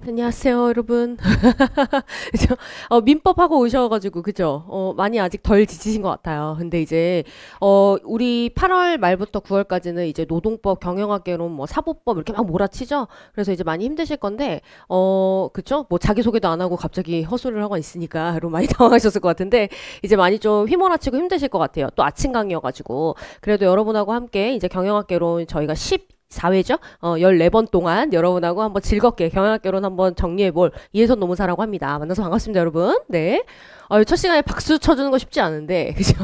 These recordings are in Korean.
안녕하세요, 여러분. 그죠? 민법하고 오셔가지고, 그죠? 많이 아직 덜 지치신 것 같아요. 근데 이제, 우리 8월 말부터 9월까지는 이제 노동법, 경영학개론, 뭐, 사보법 이렇게 막 몰아치죠? 그래서 이제 많이 힘드실 건데, 그쵸? 뭐, 자기소개도 안 하고 갑자기 헛소리를 하고 있으니까, 여러분 많이 당황하셨을 것 같은데, 이제 많이 좀 휘몰아치고 힘드실 것 같아요. 또 아침 강의여가지고. 그래도 여러분하고 함께 이제 경영학개론 저희가 4회죠? 14번 동안 여러분하고 한번 즐겁게 경영학개론 한번 정리해볼 이해선 노무사라고 합니다. 만나서 반갑습니다, 여러분. 네. 첫 시간에 박수 쳐주는 거 쉽지 않은데, 그죠?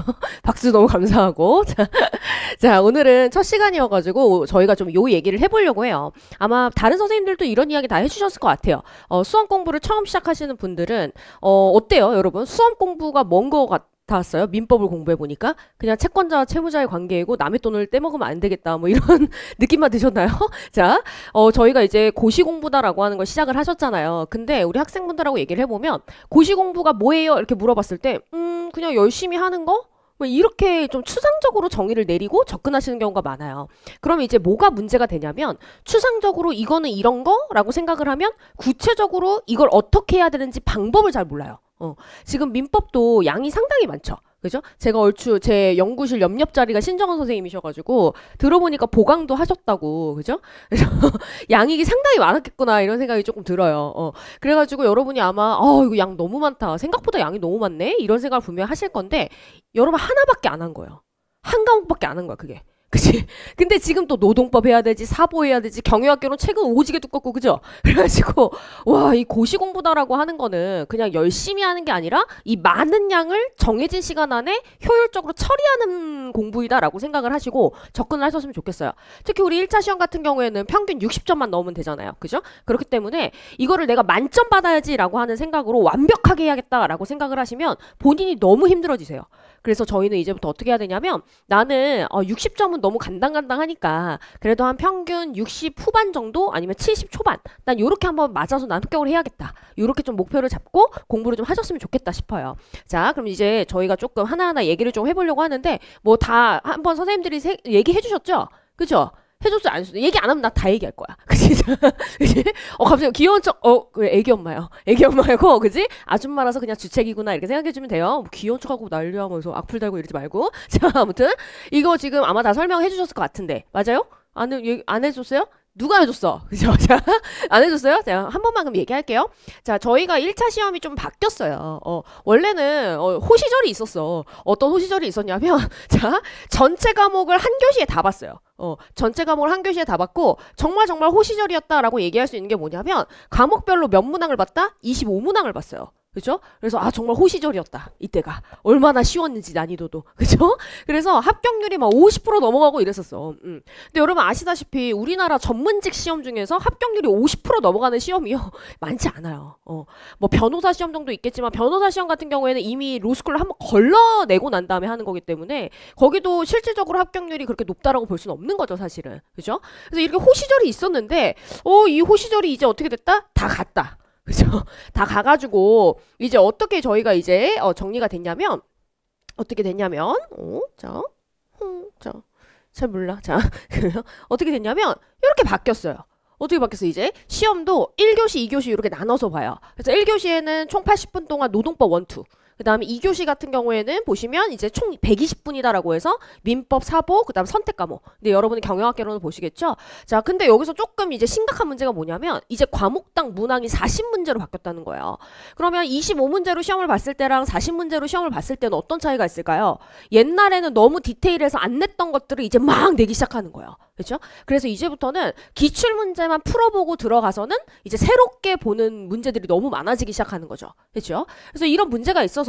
박수 너무 감사하고. 자, 오늘은 첫 시간이어가지고 저희가 좀 요 얘기를 해보려고 해요. 아마 다른 선생님들도 이런 이야기 다 해주셨을 것 같아요. 수험 공부를 처음 시작하시는 분들은, 어때요, 여러분? 수험 공부가 뭔 거 같았어요? 민법을 공부해 보니까 그냥 채권자와 채무자의 관계이고 남의 돈을 떼먹으면 안 되겠다 뭐 이런 느낌만 드셨나요? 자, 저희가 이제 고시공부다라고 하는 걸 시작을 하셨잖아요. 근데 우리 학생분들하고 얘기를 해보면 고시공부가 뭐예요? 이렇게 물어봤을 때 그냥 열심히 하는 거? 뭐 이렇게 좀 추상적으로 정의를 내리고 접근하시는 경우가 많아요. 그럼 이제 뭐가 문제가 되냐면 추상적으로 이거는 이런 거라고 생각을 하면 구체적으로 이걸 어떻게 해야 되는지 방법을 잘 몰라요. 지금 민법도 양이 상당히 많죠. 그죠? 제가 얼추 제 연구실 옆자리가 신정원 선생님이셔가지고 들어보니까 보강도 하셨다고. 그죠? 그래서 양이 상당히 많았겠구나 이런 생각이 조금 들어요. 그래가지고 여러분이 아마 이거 양 너무 많다. 생각보다 양이 너무 많네. 이런 생각을 분명히 하실 건데 여러분 하나밖에 안 한 거예요. 한 과목밖에 안 한 거야 그게. 그치? 근데 지금 또 노동법 해야 되지, 사보 해야 되지, 경영학개론 책은 오지게 두껍고, 그죠? 그래가지고, 와, 이 고시공부다라고 하는 거는 그냥 열심히 하는 게 아니라 이 많은 양을 정해진 시간 안에 효율적으로 처리하는 공부이다라고 생각을 하시고 접근을 하셨으면 좋겠어요. 특히 우리 1차 시험 같은 경우에는 평균 60점만 넣으면 되잖아요. 그죠? 그렇기 때문에 이거를 내가 만점 받아야지라고 하는 생각으로 완벽하게 해야겠다라고 생각을 하시면 본인이 너무 힘들어지세요. 그래서 저희는 이제부터 어떻게 해야 되냐면 나는 60점은 너무 간당간당하니까 그래도 한 평균 60 후반 정도 아니면 70 초반 난 요렇게 한번 맞아서 난 합격을 해야겠다. 요렇게 좀 목표를 잡고 공부를 좀 하셨으면 좋겠다 싶어요. 자, 그럼 이제 저희가 조금 하나하나 얘기를 좀 해보려고 하는데 뭐 다 한번 선생님들이 얘기해 주셨죠? 그죠? 해줬어요? 안 해줬어요? 얘기 안 하면 나 다 얘기할 거야. 그치? 그치? 갑자기 귀여운 척, 그래, 애기 엄마요. 애기 엄마고, 그지? 아줌마라서 그냥 주책이구나. 이렇게 생각해주면 돼요. 뭐 귀여운 척하고 난리하면서 악플 달고 이러지 말고. 자, 아무튼, 이거 지금 아마 다 설명해 주셨을 것 같은데. 맞아요? 안 해줬어요? 누가 해줬어? 그죠? 자, 안 해줬어요? 자, 한 번만 그럼 얘기할게요. 자, 저희가 1차 시험이 좀 바뀌었어요. 원래는, 호시절이 있었어. 어떤 호시절이 있었냐면, 자, 전체 과목을 한 교시에 다 봤어요. 전체 과목을 한 교시에 다 봤고, 정말 호시절이었다라고 얘기할 수 있는 게 뭐냐면, 과목별로 몇 문항을 봤다? 25문항을 봤어요. 그죠? 그래서 정말 호시절이었다. 이때가. 얼마나 쉬웠는지 난이도도. 그죠? 그래서 합격률이 막 50% 넘어가고 이랬었어. 근데 여러분 아시다시피 우리나라 전문직 시험 중에서 합격률이 50% 넘어가는 시험이요. 많지 않아요. 뭐 변호사 시험 정도 있겠지만 변호사 시험 같은 경우에는 이미 로스쿨을 한번 걸러내고 난 다음에 하는 거기 때문에 거기도 실질적으로 합격률이 그렇게 높다라고 볼 수는 없는 거죠, 사실은. 그죠? 그래서 이렇게 호시절이 있었는데 이 호시절이 이제 어떻게 됐다? 다 갔다. 그죠? 다 가가지고 이제 어떻게 저희가 이제 정리가 됐냐면 자, 잘 몰라. 자, 어떻게 됐냐면 이렇게 바뀌었어요. 어떻게 바뀌었어? 이제 시험도 1교시, 2교시 이렇게 나눠서 봐요. 그래서 1교시에는 총 80분 동안 노동법 1, 2. 그 다음에 2교시 같은 경우에는 보시면 이제 총 120분이다라고 해서 민법, 사보, 그 다음 선택 과목. 근데 여러분이 경영학개론을 보시겠죠? 자, 근데 여기서 조금 이제 심각한 문제가 뭐냐면 이제 과목당 문항이 40문제로 바뀌었다는 거예요. 그러면 25문제로 시험을 봤을 때랑 40문제로 시험을 봤을 때는 어떤 차이가 있을까요? 옛날에는 너무 디테일해서 안 냈던 것들을 이제 막 내기 시작하는 거예요. 그렇죠? 그래서 이제부터는 기출문제만 풀어보고 들어가서는 이제 새롭게 보는 문제들이 너무 많아지기 시작하는 거죠. 그렇죠? 그래서 이런 문제가 있어서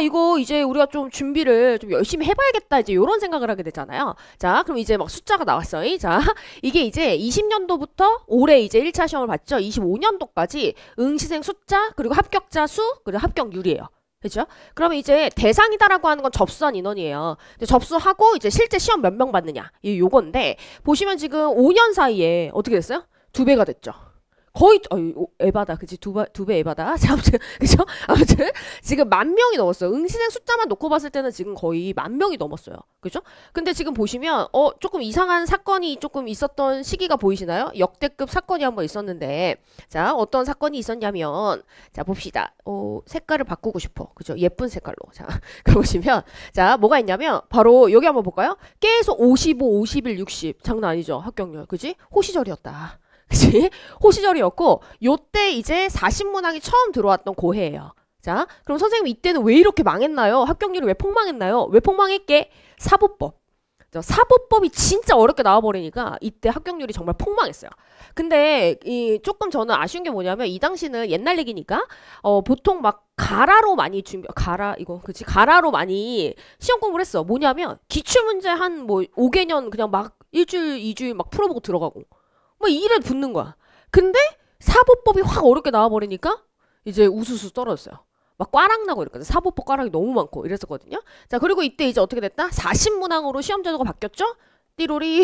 이거 이제 우리가 좀 준비를 좀 열심히 해봐야겠다 이제 이런 생각을 하게 되잖아요. 자, 그럼 이제 막 숫자가 나왔어요. 자, 이게 이제 20년도부터 올해 이제 1차 시험을 봤죠. 25년도까지 응시생 숫자 그리고 합격자 수 그리고 합격률이에요. 그죠? 그러면 이제 대상이다라고 하는 건 접수한 인원이에요. 근데 접수하고 이제 실제 시험 몇 명 받느냐 요건데 보시면 지금 5년 사이에 어떻게 됐어요? 2배가 됐죠. 거의 에바다 그치 두 배 에바다 자, 아무튼 그죠 아무튼 지금 10,000명이 넘었어요. 응시생 숫자만 놓고 봤을 때는 지금 거의 10,000명이 넘었어요. 그죠? 근데 지금 보시면 조금 이상한 사건이 조금 있었던 시기가 보이시나요? 역대급 사건이 한번 있었는데 자 어떤 사건이 있었냐면 자 봅시다. 색깔을 바꾸고 싶어 그죠? 예쁜 색깔로 자 보시면 자 뭐가 있냐면 바로 여기 한번 볼까요? 계속 55, 51, 60 장난 아니죠 합격률 그지? 호시절이었다. 그치? 호시절이었고 요때 이제 40문항이 처음 들어왔던 고해예요. 자, 그럼 선생님 이때는 왜 이렇게 망했나요? 합격률이 왜 폭망했나요? 왜 폭망했게? 사보법. 사보법이 진짜 어렵게 나와버리니까 이때 합격률이 정말 폭망했어요. 근데 조금 저는 아쉬운 게 뭐냐면 이 당시는 옛날 얘기니까 보통 막 가라로 많이 가라 이거 그치 가라로 많이 시험 공부를 했어. 뭐냐면 기출문제 한 뭐 5개년 그냥 막 일주일 2주일 막 풀어보고 들어가고 뭐 이래 붙는 거야. 근데 사보법이 확 어렵게 나와버리니까 이제 우수수 떨어졌어요. 막 꽈락 나고 이랬거든. 사보법 꽈락이 너무 많고 이랬었거든요. 자 그리고 이때 이제 어떻게 됐다? 40문항으로 시험 제도가 바뀌었죠? 띠로리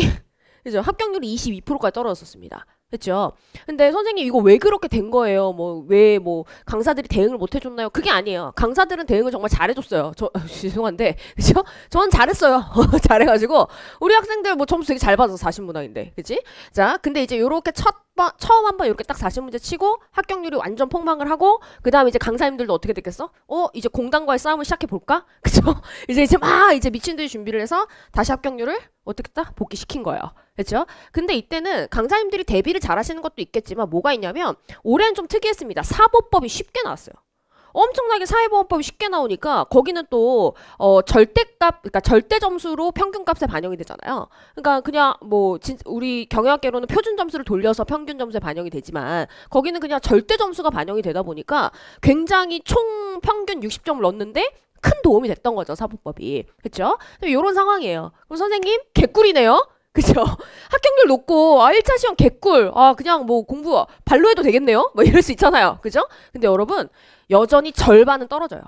그죠? 합격률이 22%까지 떨어졌었습니다. 그렇죠? 근데 선생님 이거 왜 그렇게 된 거예요? 뭐 왜 뭐 강사들이 대응을 못 해줬나요? 그게 아니에요. 강사들은 대응을 정말 잘해줬어요. 죄송한데 그죠? 전 잘했어요. 잘해가지고 우리 학생들 뭐 점수 되게 잘 받아서 40문항인데 그치? 자 근데 이제 요렇게 처음 한번 이렇게 딱 40문제 치고 합격률이 완전 폭망을 하고 그 다음에 이제 강사님들도 어떻게 됐겠어? 이제 공당과의 싸움을 시작해 볼까? 그죠? 이제 막 이제 미친 듯이 준비를 해서 다시 합격률을 어떻게 딱 복귀시킨 거예요. 그렇죠? 근데 이때는 강사님들이 대비를 잘 하시는 것도 있겠지만 뭐가 있냐면 올해는 좀 특이했습니다. 사보법이 쉽게 나왔어요. 엄청나게 사회보험법이 쉽게 나오니까 거기는 또 절대값 그러니까 절대 점수로 평균값에 반영이 되잖아요. 그러니까 그냥 뭐 우리 경영학계로는 표준 점수를 돌려서 평균 점수에 반영이 되지만 거기는 그냥 절대 점수가 반영이 되다 보니까 굉장히 총 평균 60점을 넣었는데 큰 도움이 됐던 거죠 사보법이. 그렇죠? 이런 상황이에요. 그럼 선생님 개꿀이네요. 그죠? 합격률 높고 1차 시험 개꿀 그냥 뭐 공부 발로 해도 되겠네요 뭐 이럴 수 있잖아요. 그죠? 근데 여러분 여전히 절반은 떨어져요.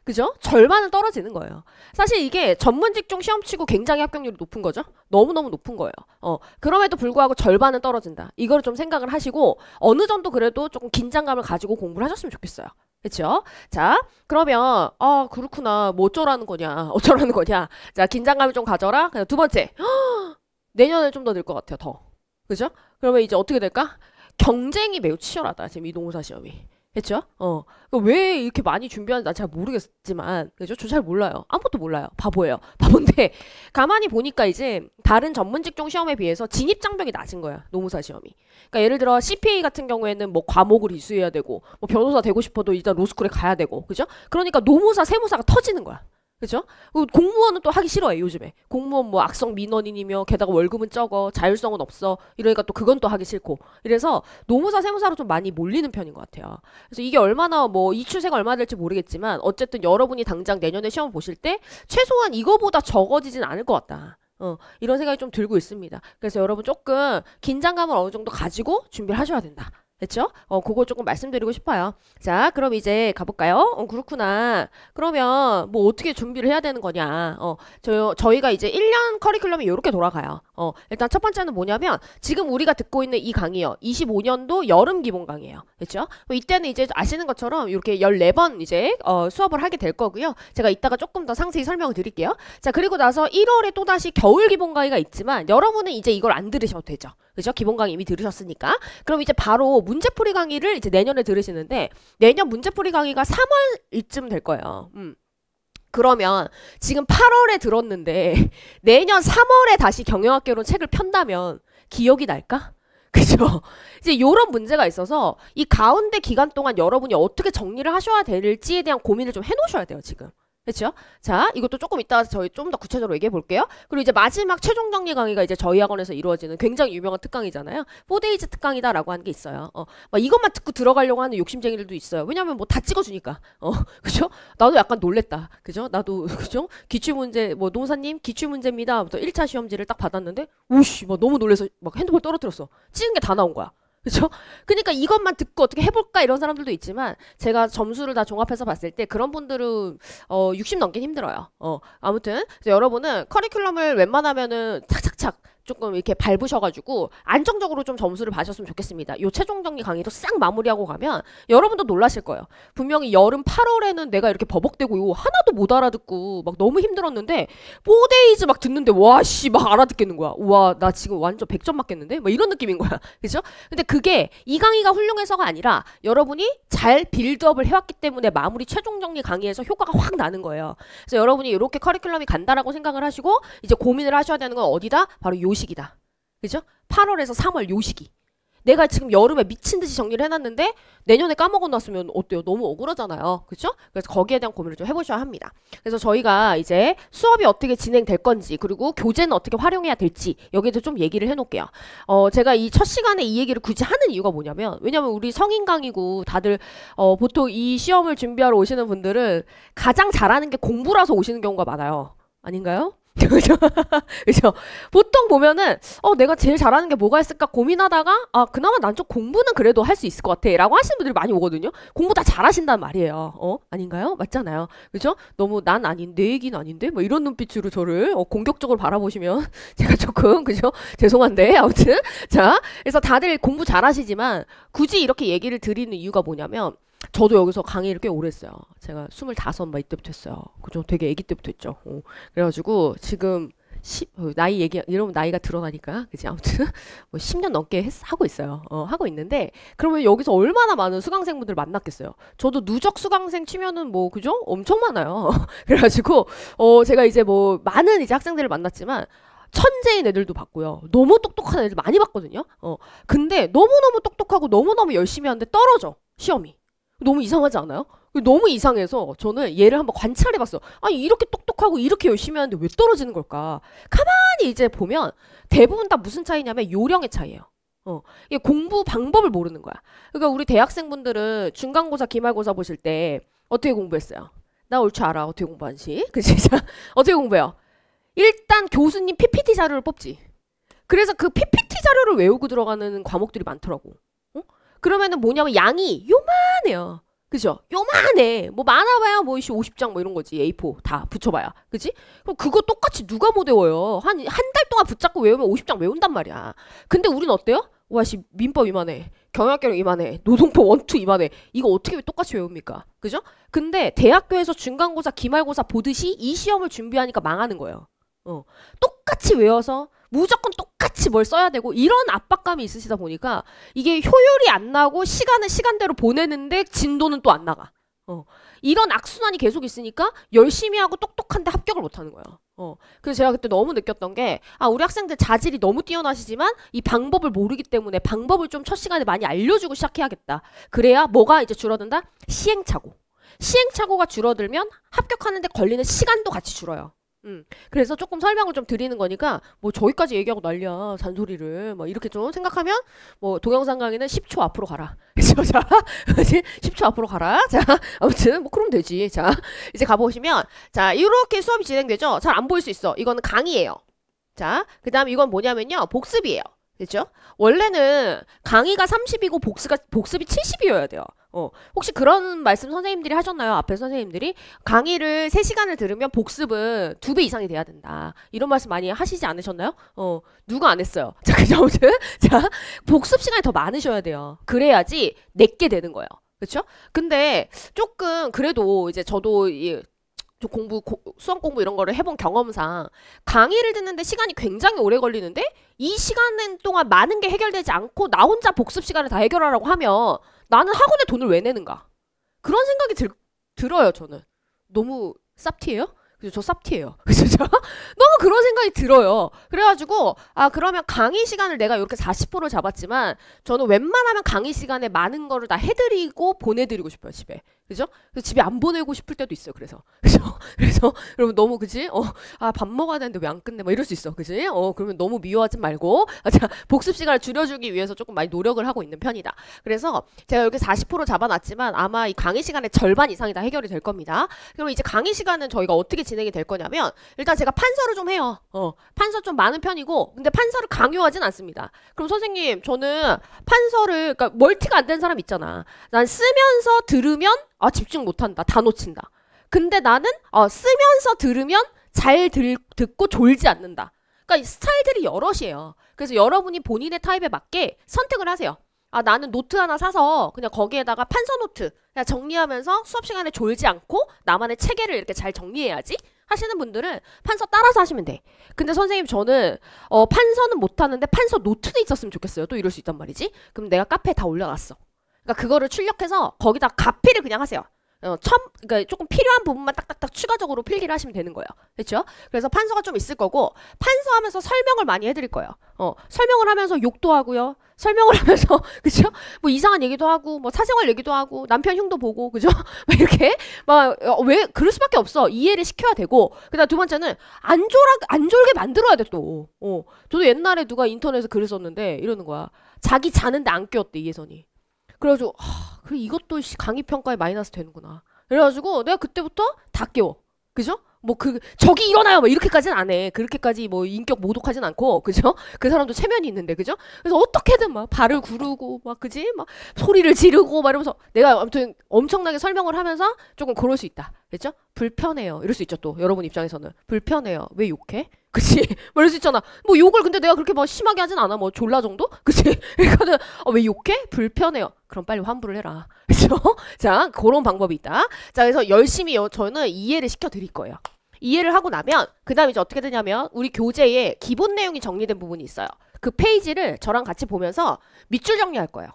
그죠? 절반은 떨어지는 거예요. 사실 이게 전문직종 시험치고 굉장히 합격률이 높은 거죠. 너무너무 높은 거예요. 그럼에도 불구하고 절반은 떨어진다. 이거를 좀 생각을 하시고 어느 정도 그래도 조금 긴장감을 가지고 공부를 하셨으면 좋겠어요. 그쵸? 자, 그러면 그렇구나. 뭐 어쩌라는 거냐. 어쩌라는 거냐. 자, 긴장감을 좀 가져라. 그냥 두 번째. 내년에 좀 더 늘 것 같아요. 더. 그죠? 그러면 이제 어떻게 될까? 경쟁이 매우 치열하다. 지금 이 동사 시험이. 그쵸? 왜 이렇게 많이 준비하는지 난 잘 모르겠지만, 그죠? 저 잘 몰라요. 아무것도 몰라요. 바보예요. 바본데, 가만히 보니까 이제 다른 전문직종 시험에 비해서 진입장벽이 낮은 거야. 노무사 시험이. 그러니까 예를 들어 CPA 같은 경우에는 뭐 과목을 이수해야 되고, 뭐 변호사 되고 싶어도 일단 로스쿨에 가야 되고, 그죠? 그러니까 노무사, 세무사가 터지는 거야. 그죠? 공무원은 또 하기 싫어해 요즘에. 공무원 뭐 악성 민원인이며 게다가 월급은 적어 자율성은 없어 이러니까 또 그건 또 하기 싫고 이래서 노무사 세무사로 좀 많이 몰리는 편인 것 같아요. 그래서 이게 얼마나 뭐 이 추세가 얼마나 될지 모르겠지만 어쨌든 여러분이 당장 내년에 시험 보실 때 최소한 이거보다 적어지진 않을 것 같다. 이런 생각이 좀 들고 있습니다. 그래서 여러분 조금 긴장감을 어느 정도 가지고 준비를 하셔야 된다. 됐죠? 그거 조금 말씀드리고 싶어요. 자, 그럼 이제 가볼까요? 그렇구나. 그러면 뭐 어떻게 준비를 해야 되는 거냐? 저희가 이제 1년 커리큘럼이 이렇게 돌아가요. 일단 첫 번째는 뭐냐면 지금 우리가 듣고 있는 이 강의요. 25년도 여름 기본 강의예요. 됐죠? 이때는 이제 아시는 것처럼 이렇게 14번 이제 수업을 하게 될 거고요. 제가 이따가 조금 더 상세히 설명을 드릴게요. 자, 그리고 나서 1월에 또다시 겨울 기본 강의가 있지만 여러분은 이제 이걸 안 들으셔도 되죠. 그죠? 기본 강의 이미 들으셨으니까. 그럼 이제 바로 문제풀이 강의를 이제 내년에 들으시는데 내년 문제풀이 강의가 3월쯤 될 거예요. 그러면 지금 8월에 들었는데 내년 3월에 다시 경영학개론 책을 편다면 기억이 날까? 그죠? 이제 요런 문제가 있어서 이 가운데 기간 동안 여러분이 어떻게 정리를 하셔야 될지에 대한 고민을 좀 해놓으셔야 돼요, 지금. 그렇죠? 자, 이것도 조금 이따가 저희 좀 더 구체적으로 얘기해 볼게요. 그리고 이제 마지막 최종 정리 강의가 이제 저희 학원에서 이루어지는 굉장히 유명한 특강이잖아요. 4days 특강이다라고 하는 게 있어요. 막 이것만 듣고 들어가려고 하는 욕심쟁이들도 있어요. 왜냐면 뭐 다 찍어주니까. 그죠? 나도 약간 놀랬다. 그죠? 나도, 그죠? 기출문제, 뭐, 노사님, 기출문제입니다. 부터 1차 시험지를 딱 받았는데, 우씨, 막 너무 놀래서 막 핸드폰 떨어뜨렸어. 찍은 게 다 나온 거야. 그쵸? 그러니까 이것만 듣고 어떻게 해볼까 이런 사람들도 있지만 제가 점수를 다 종합해서 봤을 때 그런 분들은 60 넘긴 힘들어요. 아무튼 여러분은 커리큘럼을 웬만하면은 착착착 조금 이렇게 밟으셔가지고 안정적으로 좀 점수를 봐셨으면 좋겠습니다. 요 최종 정리 강의도 싹 마무리하고 가면 여러분도 놀라실 거예요. 분명히 여름 8월에는 내가 이렇게 버벅대고 이거 하나도 못 알아듣고 막 너무 힘들었는데 4days 막 듣는데 와씨 막 알아듣겠는 거야. 와 나 지금 완전 100점 맞겠는데? 막 이런 느낌인 거야. 그죠? 근데 그게 이 강의가 훌륭해서가 아니라 여러분이 잘 빌드업을 해왔기 때문에 마무리 최종 정리 강의에서 효과가 확 나는 거예요. 그래서 여러분이 이렇게 커리큘럼이 간다라고 생각을 하시고 이제 고민을 하셔야 되는 건 어디다? 바로 요식이다. 그죠? 8월에서 3월 요식이. 내가 지금 여름에 미친 듯이 정리를 해놨는데 내년에 까먹어놨으면 어때요? 너무 억울하잖아요. 그죠? 그래서 거기에 대한 고민을 좀 해보셔야 합니다. 그래서 저희가 이제 수업이 어떻게 진행될 건지 그리고 교재는 어떻게 활용해야 될지 여기에도 좀 얘기를 해놓을게요. 제가 이 첫 시간에 이 얘기를 굳이 하는 이유가 뭐냐면 왜냐면 우리 성인 강의고 다들 보통 이 시험을 준비하러 오시는 분들은 가장 잘하는 게 공부라서 오시는 경우가 많아요. 아닌가요? 그죠? 그죠? 보통 보면은 내가 제일 잘하는 게 뭐가 있을까 고민하다가 그나마 난 좀 공부는 그래도 할 수 있을 것 같아 라고 하시는 분들이 많이 오거든요. 공부 다 잘하신단 말이에요. 아닌가요? 맞잖아요. 그죠? 너무 난 아닌데 내 얘기는 아닌데 뭐 이런 눈빛으로 저를 공격적으로 바라보시면 제가 조금 그죠? 죄송한데 아무튼 자 그래서 다들 공부 잘하시지만 굳이 이렇게 얘기를 드리는 이유가 뭐냐면 저도 여기서 강의를 꽤 오래 했어요. 제가 25 막 이때부터 했어요. 그죠? 되게 아기 때부터 했죠. 그래가지고 지금 나이 얘기 이러면 나이가 드러나니까 그지 아무튼 뭐 10년 넘게 하고 있어요. 하고 있는데 그러면 여기서 얼마나 많은 수강생분들 만났겠어요. 저도 누적 수강생 치면은 뭐 그죠? 엄청 많아요. 그래가지고 제가 이제 뭐 많은 이제 학생들을 만났지만 천재인 애들도 봤고요. 너무 똑똑한 애들 많이 봤거든요. 근데 너무너무 똑똑하고 너무너무 열심히 하는데 떨어져 시험이. 너무 이상하지 않아요? 너무 이상해서 저는 얘를 한번 관찰해봤어. 아니 이렇게 똑똑하고 이렇게 열심히 하는데 왜 떨어지는 걸까? 가만히 이제 보면 대부분 다 무슨 차이냐면 요령의 차이예요. 이게 공부 방법을 모르는 거야. 그러니까 우리 대학생분들은 중간고사, 기말고사 보실 때 어떻게 공부했어요? 나 올 줄 알아. 어떻게 공부하는지. 그치? 어떻게 공부해요? 일단 교수님 PPT 자료를 뽑지. 그래서 그 PPT 자료를 외우고 들어가는 과목들이 많더라고. 그러면은 뭐냐면 양이 요만해요. 그죠? 요만해. 뭐 많아봐야 뭐 50장 뭐 이런 거지. A4 다 붙여봐야. 그지? 그럼 그거 똑같이 누가 못 외워요. 한 달 동안 붙잡고 외우면 50장 외운단 말이야. 근데 우린 어때요? 와씨 민법 이만해. 경영학개론 이만해. 노동법 원투 이만해. 이거 어떻게 똑같이 외웁니까? 그죠? 근데 대학교에서 중간고사, 기말고사 보듯이 이 시험을 준비하니까 망하는 거예요. 똑같이 외워서 무조건 똑같이 뭘 써야 되고 이런 압박감이 있으시다 보니까 이게 효율이 안 나고 시간을 시간대로 보내는데 진도는 또 안 나가. 이런 악순환이 계속 있으니까 열심히 하고 똑똑한데 합격을 못 하는 거예요. 그래서 제가 그때 너무 느꼈던 게 우리 학생들 자질이 너무 뛰어나시지만 이 방법을 모르기 때문에 방법을 좀 첫 시간에 많이 알려주고 시작해야겠다. 그래야 뭐가 이제 줄어든다? 시행착오. 시행착오가 줄어들면 합격하는데 걸리는 시간도 같이 줄어요. 그래서 조금 설명을 좀 드리는 거니까 뭐 저기까지 얘기하고 난리야 잔소리를 뭐 이렇게 좀 생각하면 뭐 동영상 강의는 10초 앞으로 가라. 그죠? 자 10초 앞으로 가라. 자 아무튼 뭐 그럼 되지. 자 이제 가보시면 자 이렇게 수업이 진행되죠. 잘 안 보일 수 있어. 이거는 강의예요. 자 그 다음 이건 뭐냐면요 복습이에요. 그죠? 원래는 강의가 30이고 복습이 70이어야 돼요. 혹시 그런 말씀 선생님들이 하셨나요? 앞에 선생님들이 강의를 3시간을 들으면 복습은 2배 이상이 돼야 된다. 이런 말씀 많이 하시지 않으셨나요? 누가 안 했어요. 자, 그죠? 아무튼 자, 복습 시간이 더 많으셔야 돼요. 그래야지 내게 되는 거예요. 그렇죠? 근데 조금 그래도 이제 저도 수험 공부 이런 거를 해본 경험상 강의를 듣는데 시간이 굉장히 오래 걸리는데 이 시간 동안 많은 게 해결되지 않고 나 혼자 복습 시간을 다 해결하라고 하면 나는 학원에 돈을 왜 내는가? 그런 생각이 들어요, 저는. 너무 쌉티예요? 그죠? 저 쌉티예요. 그죠? 너무 그런 생각이 들어요. 그래가지고 그러면 강의 시간을 내가 이렇게 40%를 잡았지만 저는 웬만하면 강의 시간에 많은 거를 다 해드리고 보내드리고 싶어요, 집에. 그죠? 그래서 집에 안 보내고 싶을 때도 있어요. 그래서 여러분 너무 그지? 밥 먹어야 되는데 왜 안 끝내? 막 이럴 수 있어. 그지? 그러면 너무 미워하지 말고 자, 복습 시간을 줄여주기 위해서 조금 많이 노력을 하고 있는 편이다. 그래서 제가 여기 40% 잡아놨지만 아마 이 강의 시간의 절반 이상이 다 해결이 될 겁니다. 그럼 이제 강의 시간은 저희가 어떻게 진행이 될 거냐면 일단 제가 판서를 좀 해요. 판서 좀 많은 편이고 근데 판서를 강요하진 않습니다. 그럼 선생님 저는 판서를 그러니까 멀티가 안 되는 사람 있잖아. 난 쓰면서 들으면 집중 못한다. 다 놓친다. 근데 나는 쓰면서 들으면 잘 듣고 졸지 않는다. 그러니까 스타일들이 여럿이에요. 그래서 여러분이 본인의 타입에 맞게 선택을 하세요. 아, 나는 노트 하나 사서 그냥 거기에다가 판서 노트 그냥 정리하면서 수업 시간에 졸지 않고 나만의 체계를 이렇게 잘 정리해야지 하시는 분들은 판서 따라서 하시면 돼. 근데 선생님 저는 판서는 못하는데 판서 노트도 있었으면 좋겠어요. 또 이럴 수 있단 말이지. 그럼 내가 카페에 다 올려놨어. 그러니까 그거를 출력해서 거기다 카피를 그냥 하세요. 그러니까 조금 필요한 부분만 딱딱딱 추가적으로 필기를 하시면 되는 거예요. 그렇죠? 그래서 판서가 좀 있을 거고 판서하면서 설명을 많이 해드릴 거예요. 설명을 하면서 욕도 하고요. 설명을 하면서 그죠? 뭐 이상한 얘기도 하고 뭐 사생활 얘기도 하고 남편 흉도 보고 그죠? 막 이렇게 막 왜 그럴 수밖에 없어. 이해를 시켜야 되고 그다음 두 번째는 안 졸게 만들어야 돼 또. 저도 옛날에 누가 인터넷에 글을 썼는데 이러는 거야. 자기 자는데 안 깨웠대 이혜선이. 그래가지고 그래 이것도 강의 평가에 마이너스 되는구나. 그래가지고 내가 그때부터 다 깨워. 그죠? 뭐 저기 일어나요 뭐 이렇게까지는 안 해. 그렇게까지 뭐 인격 모독하진 않고 그죠? 그 사람도 체면이 있는데 그죠? 그래서 어떻게든 막 발을 구르고 막 그지? 막 소리를 지르고 막 이러면서 내가 아무튼 엄청나게 설명을 하면서 조금 그럴 수 있다. 그죠? 불편해요. 이럴 수 있죠 또 여러분 입장에서는 불편해요. 왜 욕해? 그치? 뭐 이럴 수 있잖아. 뭐 욕을 근데 내가 그렇게 뭐 심하게 하진 않아. 뭐 졸라 정도? 그치? 그러니까는 왜 욕해? 불편해요. 그럼 빨리 환불을 해라. 그죠? 자, 그런 방법이 있다. 자, 그래서 열심히 저는 이해를 시켜드릴 거예요. 이해를 하고 나면 그 다음에 이제 어떻게 되냐면 우리 교재에 기본 내용이 정리된 부분이 있어요. 그 페이지를 저랑 같이 보면서 밑줄 정리할 거예요.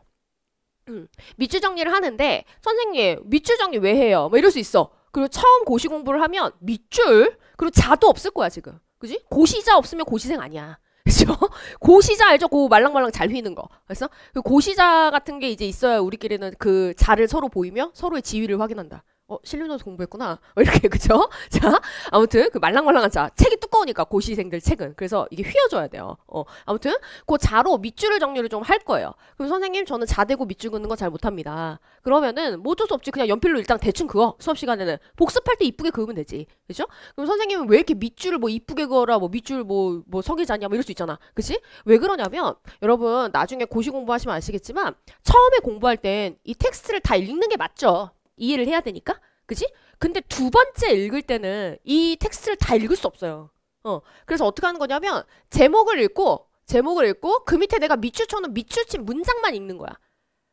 밑줄 정리를 하는데 선생님 밑줄 정리 왜 해요? 뭐 이럴 수 있어. 그리고 처음 고시 공부를 하면 밑줄 그리고 자도 없을 거야 지금. 그지? 고시자 없으면 고시생 아니야. 그죠? 고시자 알죠? 그 말랑말랑 잘 휘는 거. 그래서 그 고시자 같은 게 이제 있어야 우리끼리는 그 자를 서로 보이며 서로의 지위를 확인한다. 실리노도 공부했구나. 이렇게, 그죠? 자, 아무튼, 그 말랑말랑한 자. 책이 두꺼우니까, 고시생들 책은. 그래서 이게 휘어져야 돼요. 아무튼, 그 자로 밑줄을 정리를 좀 할 거예요. 그럼 선생님, 저는 자대고 밑줄 긋는 거 잘 못합니다. 그러면은, 뭐 어쩔 수 없지. 그냥 연필로 일단 대충 그어. 수업 시간에는. 복습할 때 이쁘게 그으면 되지. 그죠? 그럼 선생님은 왜 이렇게 밑줄을 뭐 이쁘게 그어라, 뭐 밑줄 뭐 서기자냐, 뭐 이럴 수 있잖아. 그치? 왜 그러냐면, 여러분, 나중에 고시 공부하시면 아시겠지만, 처음에 공부할 땐 이 텍스트를 다 읽는 게 맞죠? 이해를 해야 되니까. 그지? 근데 두 번째 읽을 때는 이 텍스트를 다 읽을 수 없어요. 그래서 어떻게 하는 거냐면 제목을 읽고 그 밑에 내가 밑줄 쳐놓은 밑줄 친 문장만 읽는 거야.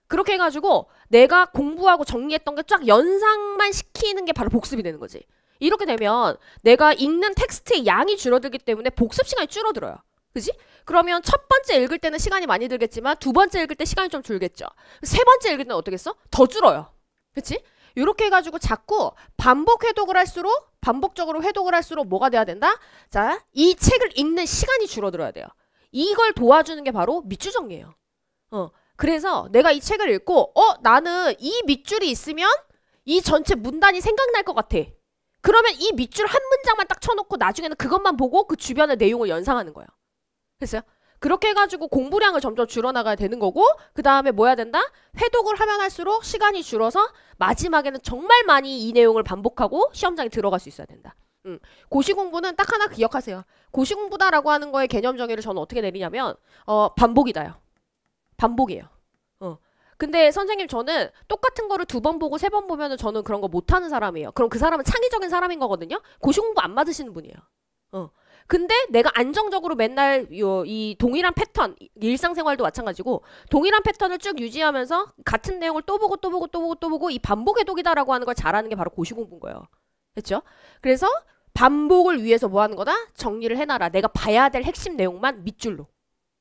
그렇게 해가지고 내가 공부하고 정리했던 게 쫙 연상만 시키는 게 바로 복습이 되는 거지. 이렇게 되면 내가 읽는 텍스트의 양이 줄어들기 때문에 복습 시간이 줄어들어요. 그지? 그러면 첫 번째 읽을 때는 시간이 많이 들겠지만 두 번째 읽을 때 시간이 좀 줄겠죠. 세 번째 읽을 때는 어떻겠어? 더 줄어요. 그치? 이렇게 해가지고 자꾸 반복적으로 회독을 할수록 뭐가 돼야 된다? 자, 이 책을 읽는 시간이 줄어들어야 돼요. 이걸 도와주는 게 바로 밑줄 정리예요. 그래서 내가 이 책을 읽고 나는 이 밑줄이 있으면 이 전체 문단이 생각날 것 같아. 그러면 이 밑줄 한 문장만 딱 쳐놓고 나중에는 그것만 보고 그 주변의 내용을 연상하는 거예요. 됐어요? 그렇게 해가지고 공부량을 점점 줄여나가야 되는 거고 그 다음에 뭐 해야 된다? 회독을 하면 할수록 시간이 줄어서 마지막에는 정말 많이 이 내용을 반복하고 시험장에 들어갈 수 있어야 된다. 고시 공부는 딱 하나 기억하세요. 고시 공부다라고 하는 거의 개념 정의를 저는 어떻게 내리냐면 반복이다요. 반복이에요. 근데 선생님 저는 똑같은 거를 2번 보고 3번 보면은 저는 그런 거 못하는 사람이에요. 그럼 그 사람은 창의적인 사람인 거거든요. 고시 공부 안 맞으시는 분이에요. 근데 내가 안정적으로 맨날 이 동일한 패턴, 일상생활도 마찬가지고 동일한 패턴을 쭉 유지하면서 같은 내용을 또 보고 이 반복 회독이다라고 하는 걸 잘하는 게 바로 고시 공부인 거예요. 됐죠? 그래서 반복을 위해서 뭐 하는 거다? 정리를 해놔라. 내가 봐야 될 핵심 내용만 밑줄로.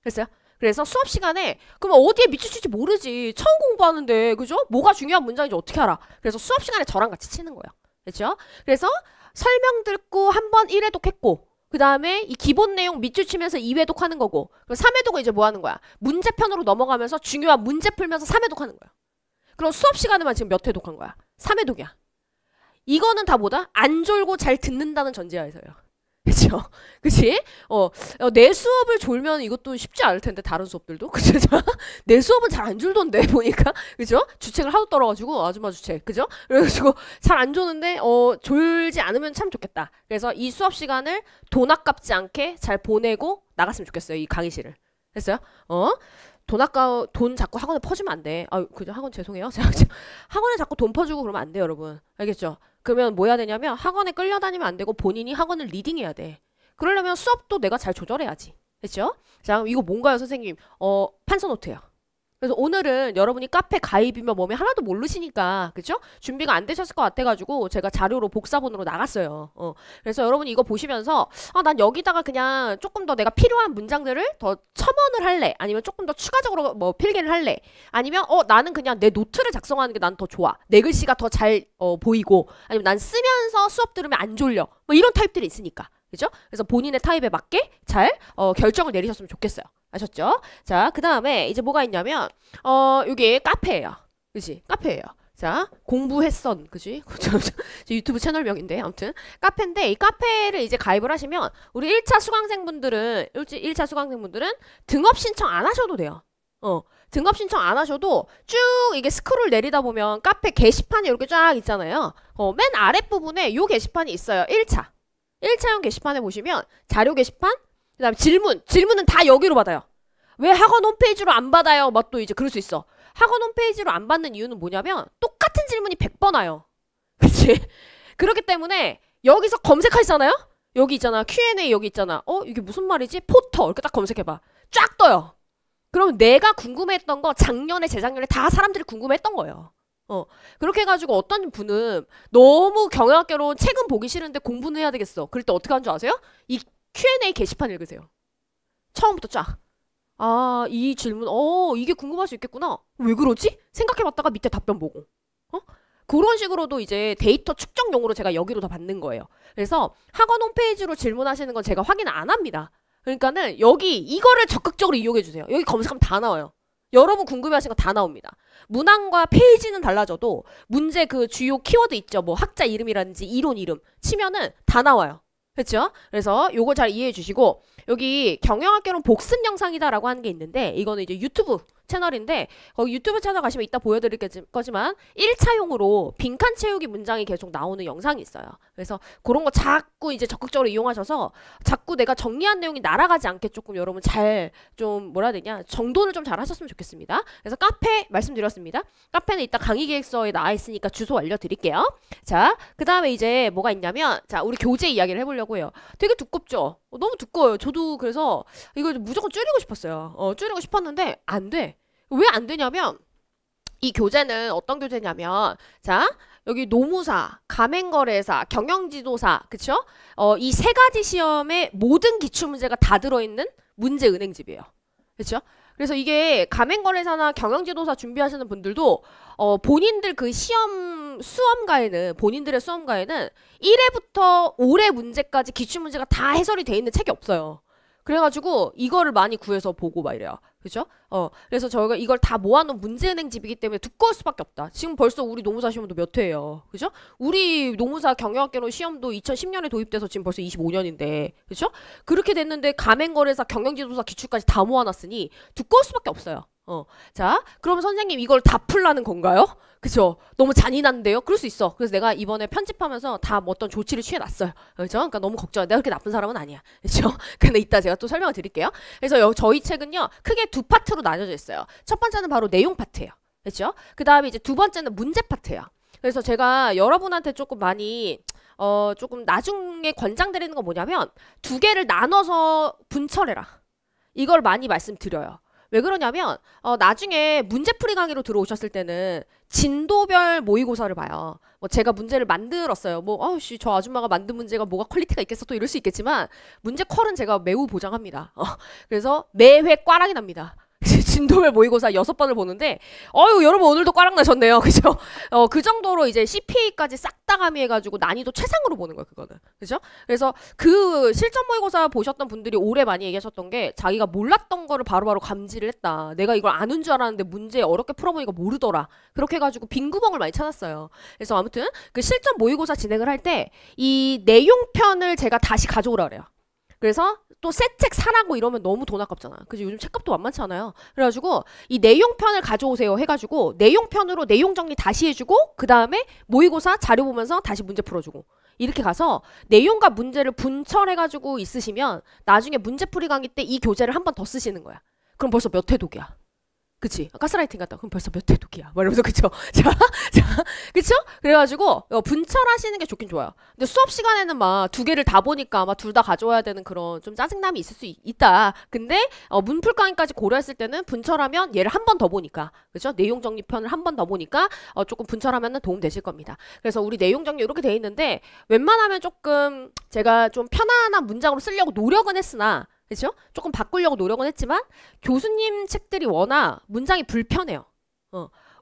됐어요? 그래서 수업 시간에 그럼 어디에 밑줄 칠지 모르지. 처음 공부하는데 그죠? 뭐가 중요한 문장인지 어떻게 알아? 그래서 수업 시간에 저랑 같이 치는 거예요. 됐죠? 그래서 설명 듣고 한번 1회독 했고 그 다음에 이 기본 내용 밑줄 치면서 2회독 하는 거고 3회독은 이제 뭐 하는 거야? 문제편으로 넘어가면서 중요한 문제 풀면서 3회독 하는 거야. 그럼 수업 시간에만 지금 몇 회독 한 거야? 3회독이야. 이거는 다 뭐다? 안 졸고 잘 듣는다는 전제하에서요. 그쵸? 그치? 내 수업을 졸면 이것도 쉽지 않을 텐데, 다른 수업들도. 그죠? 내 수업은 잘 안 졸던데, 보니까. 그죠? 주책을 하도 떨어가지고, 아줌마 주책. 그죠? 그래가지고, 잘 안 졸는데, 졸지 않으면 참 좋겠다. 그래서 이 수업 시간을 돈 아깝지 않게 잘 보내고 나갔으면 좋겠어요. 이 강의실을. 됐어요? 돈 자꾸 학원에 퍼주면 안 돼. 그죠? 학원 죄송해요. 학원에 자꾸 돈 퍼주고 그러면 안 돼요, 여러분. 알겠죠? 그러면 뭐 해야 되냐면 학원에 끌려다니면 안 되고 본인이 학원을 리딩해야 돼. 그러려면 수업도 내가 잘 조절해야지. 됐죠? 자, 그럼 이거 뭔가요, 선생님? 판서 노트예요. 그래서 오늘은 여러분이 카페 가입이면 뭐면 하나도 모르시니까, 그죠? 준비가 안 되셨을 것 같아가지고 제가 자료로 복사본으로 나갔어요. 그래서 여러분이 이거 보시면서 난 여기다가 그냥 조금 더 내가 필요한 문장들을 더 첨언을 할래, 아니면 조금 더 추가적으로 뭐 필기를 할래, 아니면 나는 그냥 내 노트를 작성하는 게 난 더 좋아, 내 글씨가 더 잘 보이고, 아니면 난 쓰면서 수업 들으면 안 졸려, 뭐 이런 타입들이 있으니까, 그죠? 그래서 본인의 타입에 맞게 잘 결정을 내리셨으면 좋겠어요. 아셨죠? 자, 그 다음에 이제 뭐가 있냐면 여기 카페예요. 그지? 카페예요. 자, 공부했선. 그지? 유튜브 채널명인데 아무튼 카페인데, 이 카페를 이제 가입을 하시면 우리 1차 수강생분들은 1차 수강생분들은 등업 신청 안 하셔도 돼요. 등업 신청 안 하셔도 쭉 이게 스크롤 내리다 보면 카페 게시판이 이렇게 쫙 있잖아요. 맨 아랫부분에 요 게시판이 있어요. 1차용 게시판에 보시면 자료 게시판, 그 다음에 질문은 다 여기로 받아요. 왜 학원 홈페이지로 안 받아요? 막 또 이제 그럴 수 있어. 학원 홈페이지로 안 받는 이유는 뭐냐면 똑같은 질문이 100번 와요. 그치? 그렇기 때문에 여기서 검색하시잖아요? 여기 있잖아. Q&A 여기 있잖아. 이게 무슨 말이지? 포터 이렇게 딱 검색해봐. 쫙 떠요. 그럼 내가 궁금했던 거 작년에 재작년에 다 사람들이 궁금했던 거예요. 그렇게 해가지고 어떤 분은 너무 경영학개론 책은 보기 싫은데 공부는 해야 되겠어. 그럴 때 어떻게 하는 줄 아세요? 이 Q&A 게시판 읽으세요. 처음부터 쫙. 이 질문, 이게 궁금할 수 있겠구나. 왜 그러지? 생각해봤다가 밑에 답변 보고. 그런 식으로도 이제 데이터 축적용으로 제가 여기로 다 받는 거예요. 그래서 학원 홈페이지로 질문하시는 건 제가 확인 안 합니다. 그러니까는 여기 이거를 적극적으로 이용해주세요. 여기 검색하면 다 나와요. 여러분 궁금해하신 거 다 나옵니다. 문항과 페이지는 달라져도 문제 그 주요 키워드 있죠. 뭐 학자 이름이라든지 이론 이름 치면은 다 나와요. 그렇죠? 그래서 요거 잘 이해해 주시고, 여기 경영학개론 복습 영상이다라고 하는 게 있는데, 이거는 이제 유튜브 채널인데 거기 유튜브 채널 가시면 이따 보여드릴 거지만 1차용으로 빈칸 채우기 문장이 계속 나오는 영상이 있어요. 그래서 그런 거 자꾸 이제 적극적으로 이용하셔서 자꾸 내가 정리한 내용이 날아가지 않게 조금 여러분 잘 좀 뭐라 해야 되냐, 정돈을 좀 잘 하셨으면 좋겠습니다. 그래서 카페 말씀드렸습니다. 카페는 이따 강의 계획서에 나와 있으니까 주소 알려드릴게요. 자, 그 다음에 이제 뭐가 있냐면, 자, 우리 교재 이야기를 해보려고 해요. 되게 두껍죠? 너무 두꺼워요. 저도 그래서 이거 무조건 줄이고 싶었어요. 줄이고 싶었는데 안 돼. 왜 안 되냐면, 이 교재는 어떤 교재냐면, 자, 여기 노무사, 가맹거래사, 경영지도사, 그쵸? 이 세 가지 시험의 모든 기출문제가 다 들어있는 문제 은행집이에요. 그쵸? 그래서 이게 가맹거래사나 경영지도사 준비하시는 분들도 본인들 그 수험가에는, 본인들의 수험가에는 1회부터 5회 문제까지 기출문제가 다 해설이 돼 있는 책이 없어요. 그래가지고 이거를 많이 구해서 보고 막 이래요. 그죠? 그래서 저희가 이걸 다 모아놓은 문제은행집이기 때문에 두꺼울 수밖에 없다. 지금 벌써 우리 노무사 시험도 몇 회예요. 그죠? 우리 노무사 경영학개론 시험도 2010년에 도입돼서 지금 벌써 25년인데, 그죠? 그렇게 됐는데 가맹거래사, 경영지도사 기출까지 다 모아놨으니 두꺼울 수밖에 없어요. 자, 그럼 선생님 이걸 다 풀라는 건가요? 그쵸? 너무 잔인한데요? 그럴 수 있어. 그래서 내가 이번에 편집하면서 다 뭐 어떤 조치를 취해놨어요. 그죠? 그러니까 너무 걱정. 내가 그렇게 나쁜 사람은 아니야. 그쵸? 근데 이따 제가 또 설명을 드릴게요. 그래서 저희 책은요, 크게 두 파트로 나뉘어져 있어요. 첫 번째는 바로 내용 파트예요. 그쵸? 그 다음에 이제 두 번째는 문제 파트예요. 그래서 제가 여러분한테 조금 많이 조금 나중에 권장드리는 건 뭐냐면, 두 개를 나눠서 분철해라. 이걸 많이 말씀드려요. 왜 그러냐면 나중에 문제풀이 강의로 들어오셨을 때는 진도별 모의고사를 봐요. 뭐 제가 문제를 만들었어요. 뭐 아우씨 저 아줌마가 만든 문제가 뭐가 퀄리티가 있겠어 또 이럴 수 있겠지만, 문제 퀄은 제가 매우 보장합니다. 그래서 매회 꽈락이 납니다. 진도별 모의고사 6번을 보는데 여러분 오늘도 꽈락 나셨네요. 그죠? 그 정도로 이제 CPA까지 싹 다 가미해가지고 난이도 최상으로 보는 거예요. 그거는. 그죠? 그래서 그 실전 모의고사 보셨던 분들이 올해 많이 얘기하셨던 게, 자기가 몰랐던 거를 바로바로 감지를 했다. 내가 이걸 아는 줄 알았는데 문제 어렵게 풀어보니까 모르더라. 그렇게 해가지고 빈 구멍을 많이 찾았어요. 그래서 아무튼 그 실전 모의고사 진행을 할 때 이 내용편을 제가 다시 가져오라 그래요. 그래서 또 새 책 사라고 이러면 너무 돈 아깝잖아. 그죠? 요즘 책값도 만만치 않아요. 그래가지고 이 내용편을 가져오세요 해가지고 내용편으로 내용 정리 다시 해주고, 그 다음에 모의고사 자료 보면서 다시 문제 풀어주고, 이렇게 가서 내용과 문제를 분철해가지고 있으시면 나중에 문제풀이 강의 때 이 교재를 한 번 더 쓰시는 거야. 그럼 벌써 몇 회 독이야. 그치? 가스라이팅 같다. 그럼 벌써 몇 회 독이야. 막 이러면서, 그쵸? 그쵸? 그래가지고, 분철하시는 게 좋긴 좋아요. 근데 수업 시간에는 막 두 개를 다 보니까 아마 둘 다 가져와야 되는 그런 좀 짜증남이 있을 수 있다. 근데, 문풀 강의까지 고려했을 때는 분철하면 얘를 한 번 더 보니까, 그죠? 내용 정리편을 한 번 더 보니까, 조금 분철하면 도움 되실 겁니다. 그래서 우리 내용 정리 이렇게 돼 있는데, 웬만하면 조금 제가 좀 편안한 문장으로 쓰려고 노력은 했으나, 그죠? 조금 바꾸려고 노력은 했지만 교수님 책들이 워낙 문장이 불편해요.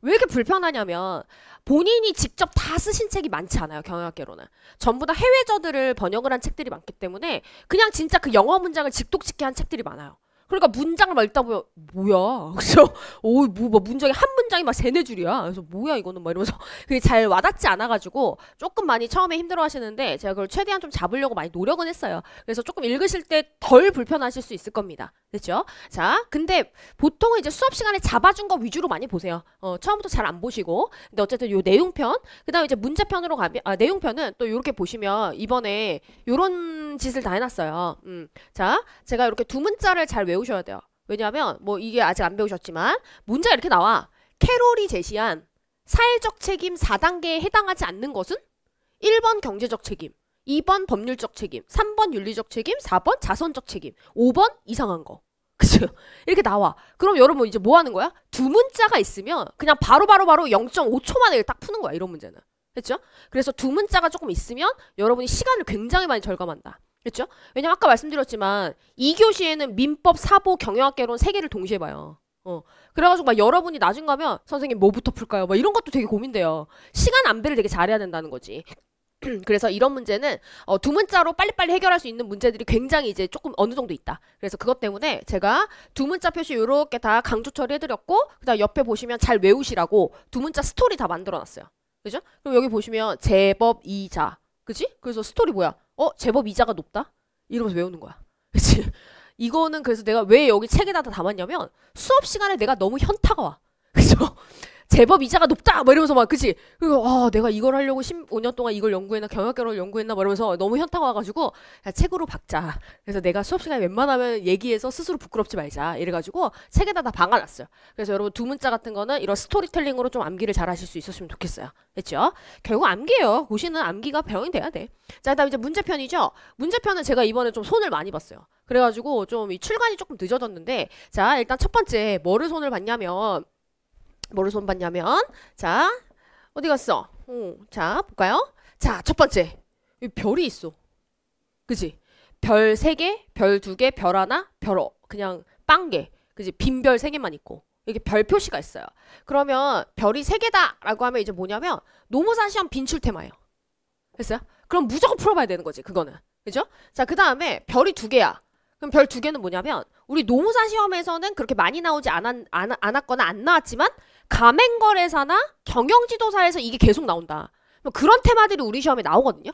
왜 이렇게 불편하냐면 본인이 직접 다 쓰신 책이 많지 않아요. 경영학개론은. 전부 다 해외저들을 번역을 한 책들이 많기 때문에 그냥 진짜 그 영어 문장을 직독짓게 한 책들이 많아요. 그러니까 문장을 막 읽다 보면 뭐야? 그래서 뭐 문장이 한 문장이 막 세네 줄이야. 그래서 뭐야 이거는 막 이러면서 그게 잘 와닿지 않아가지고 조금 많이 처음에 힘들어하시는데 제가 그걸 최대한 좀 잡으려고 많이 노력은 했어요. 그래서 조금 읽으실 때 덜 불편하실 수 있을 겁니다. 됐죠? 자, 근데 보통은 이제 수업 시간에 잡아준 거 위주로 많이 보세요. 처음부터 잘 안 보시고. 근데 어쨌든 요 내용편, 그다음에 이제 문제편으로 가면 내용편은 또 이렇게 보시면 이번에 요런 짓을 다 해놨어요. 자, 제가 이렇게 두 문자를 잘 외우셔야 돼요. 왜냐하면 뭐 이게 아직 안 배우셨지만 문제가 이렇게 나와. 캐롤이 제시한 사회적 책임 4단계에 해당하지 않는 것은 1번 경제적 책임, 2번 법률적 책임, 3번 윤리적 책임, 4번 자선적 책임, 5번 이상한 거. 그죠? 이렇게 나와. 그럼 여러분 이제 뭐 하는 거야? 두 문자가 있으면 그냥 바로 0.5초 만에 딱 푸는 거야. 이런 문제는. 됐죠? 그래서 두 문자가 조금 있으면 여러분이 시간을 굉장히 많이 절감한다. 그렇죠? 왜냐면 아까 말씀드렸지만 2교시에는 민법, 사보, 경영학개론 3개를 동시에 봐요. 그래가지고 막 여러분이 나중 가면 선생님 뭐부터 풀까요? 막 이런 것도 되게 고민돼요. 시간 안배를 되게 잘해야 된다는 거지. 그래서 이런 문제는 두 문자로 빨리빨리 해결할 수 있는 문제들이 굉장히 이제 조금 어느 정도 있다. 그래서 그것 때문에 제가 두 문자 표시 이렇게 다 강조 처리해드렸고 그다음 옆에 보시면 잘 외우시라고 두 문자 스토리 다 만들어놨어요. 그죠? 그럼 여기 보시면 제법 이자. 그치? 그래서 스토리 뭐야? 제법 이자가 높다? 이러면서 외우는 거야. 그치? 이거는 그래서 내가 왜 여기 책에다 다 담았냐면 수업 시간에 내가 너무 현타가 와. 그죠? 제법 이자가 높다! 뭐 이러면서 막, 그치? 그리고, 내가 이걸 하려고 15년 동안 이걸 연구했나, 경영학개론을 연구했나, 뭐 이러면서 너무 현타가 와가지고, 야, 책으로 박자. 그래서 내가 수업 시간에 웬만하면 얘기해서 스스로 부끄럽지 말자. 이래가지고, 책에다 다 박아놨어요. 그래서 여러분 두 문자 같은 거는 이런 스토리텔링으로 좀 암기를 잘 하실 수 있었으면 좋겠어요. 됐죠? 결국 암기예요. 고시는 암기가 병이 돼야 돼. 자, 그다음 이제 문제편이죠? 문제편은 제가 이번에 좀 손을 많이 봤어요. 그래가지고 좀 이 출간이 조금 늦어졌는데, 자, 일단 첫 번째, 뭐를 손을 봤냐면, 자, 어디 갔어? 자, 볼까요? 자, 첫 번째. 여기 별이 있어. 그치? 별 3개, 별 2개, 별 하나, 그냥 빵개. 그치? 빈별 3개만 있고. 여기 별 표시가 있어요. 그러면 별이 3개다! 라고 하면 이제 뭐냐면, 노무사 시험 빈출 테마예요. 됐어요? 그럼 무조건 풀어봐야 되는 거지, 그거는. 그죠? 자, 그 다음에 별이 2개야. 그럼 별 2개는 뭐냐면, 우리 노무사 시험에서는 그렇게 많이 나오지 않았거나 안 나왔지만, 가맹거래사나 경영지도사에서 이게 계속 나온다. 그런 테마들이 우리 시험에 나오거든요.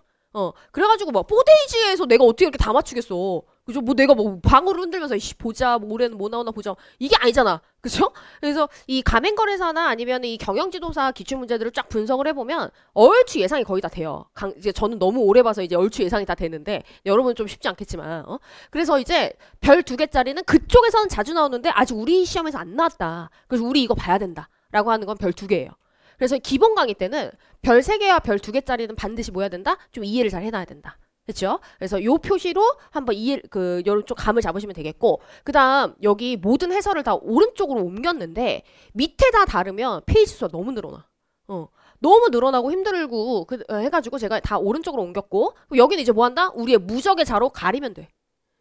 그래가지고 막 4데이지에서 내가 어떻게 이렇게 다 맞추겠어. 그죠? 뭐 내가 뭐 방울을 흔들면서 보자, 뭐 올해는 뭐 나오나 보자. 이게 아니잖아. 그죠? 그래서 이 가맹거래사나 아니면 이 경영지도사 기출문제들을 쫙 분석을 해보면 얼추 예상이 거의 다 돼요. 이제 저는 너무 오래 봐서 이제 얼추 예상이 다 되는데 여러분은 좀 쉽지 않겠지만 그래서 이제 별 2개짜리는 그쪽에서는 자주 나오는데 아직 우리 시험에서 안 나왔다. 그래서 우리 이거 봐야 된다. 라고 하는 건 별 2개예요. 그래서 기본 강의 때는 별 3개와 별 2개짜리는 반드시 뭐 해야 된다? 좀 이해를 잘 해놔야 된다. 그렇죠? 그래서 요 표시로 한번 요런 쪽 감을 잡으시면 되겠고 그 다음 여기 모든 해설을 다 오른쪽으로 옮겼는데 밑에 다 다르면 페이지 수가 너무 늘어나. 너무 늘어나고 힘들고 해가지고 제가 다 오른쪽으로 옮겼고 여기는 이제 뭐 한다? 우리의 무적의 자로 가리면 돼.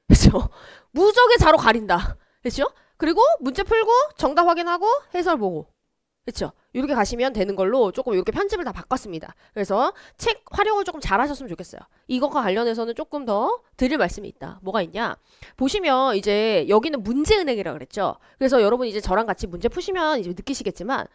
그렇죠? 무적의 자로 가린다. 그렇죠? 그리고 문제 풀고 정답 확인하고 해설 보고 그렇죠? 이렇게 가시면 되는 걸로 조금 이렇게 편집을 다 바꿨습니다. 그래서 책 활용을 조금 잘 하셨으면 좋겠어요. 이것과 관련해서는 조금 더 드릴 말씀이 있다. 뭐가 있냐? 보시면 이제 여기는 문제은행이라고 그랬죠. 그래서 여러분 이제 저랑 같이 문제 푸시면 이제 느끼시겠지만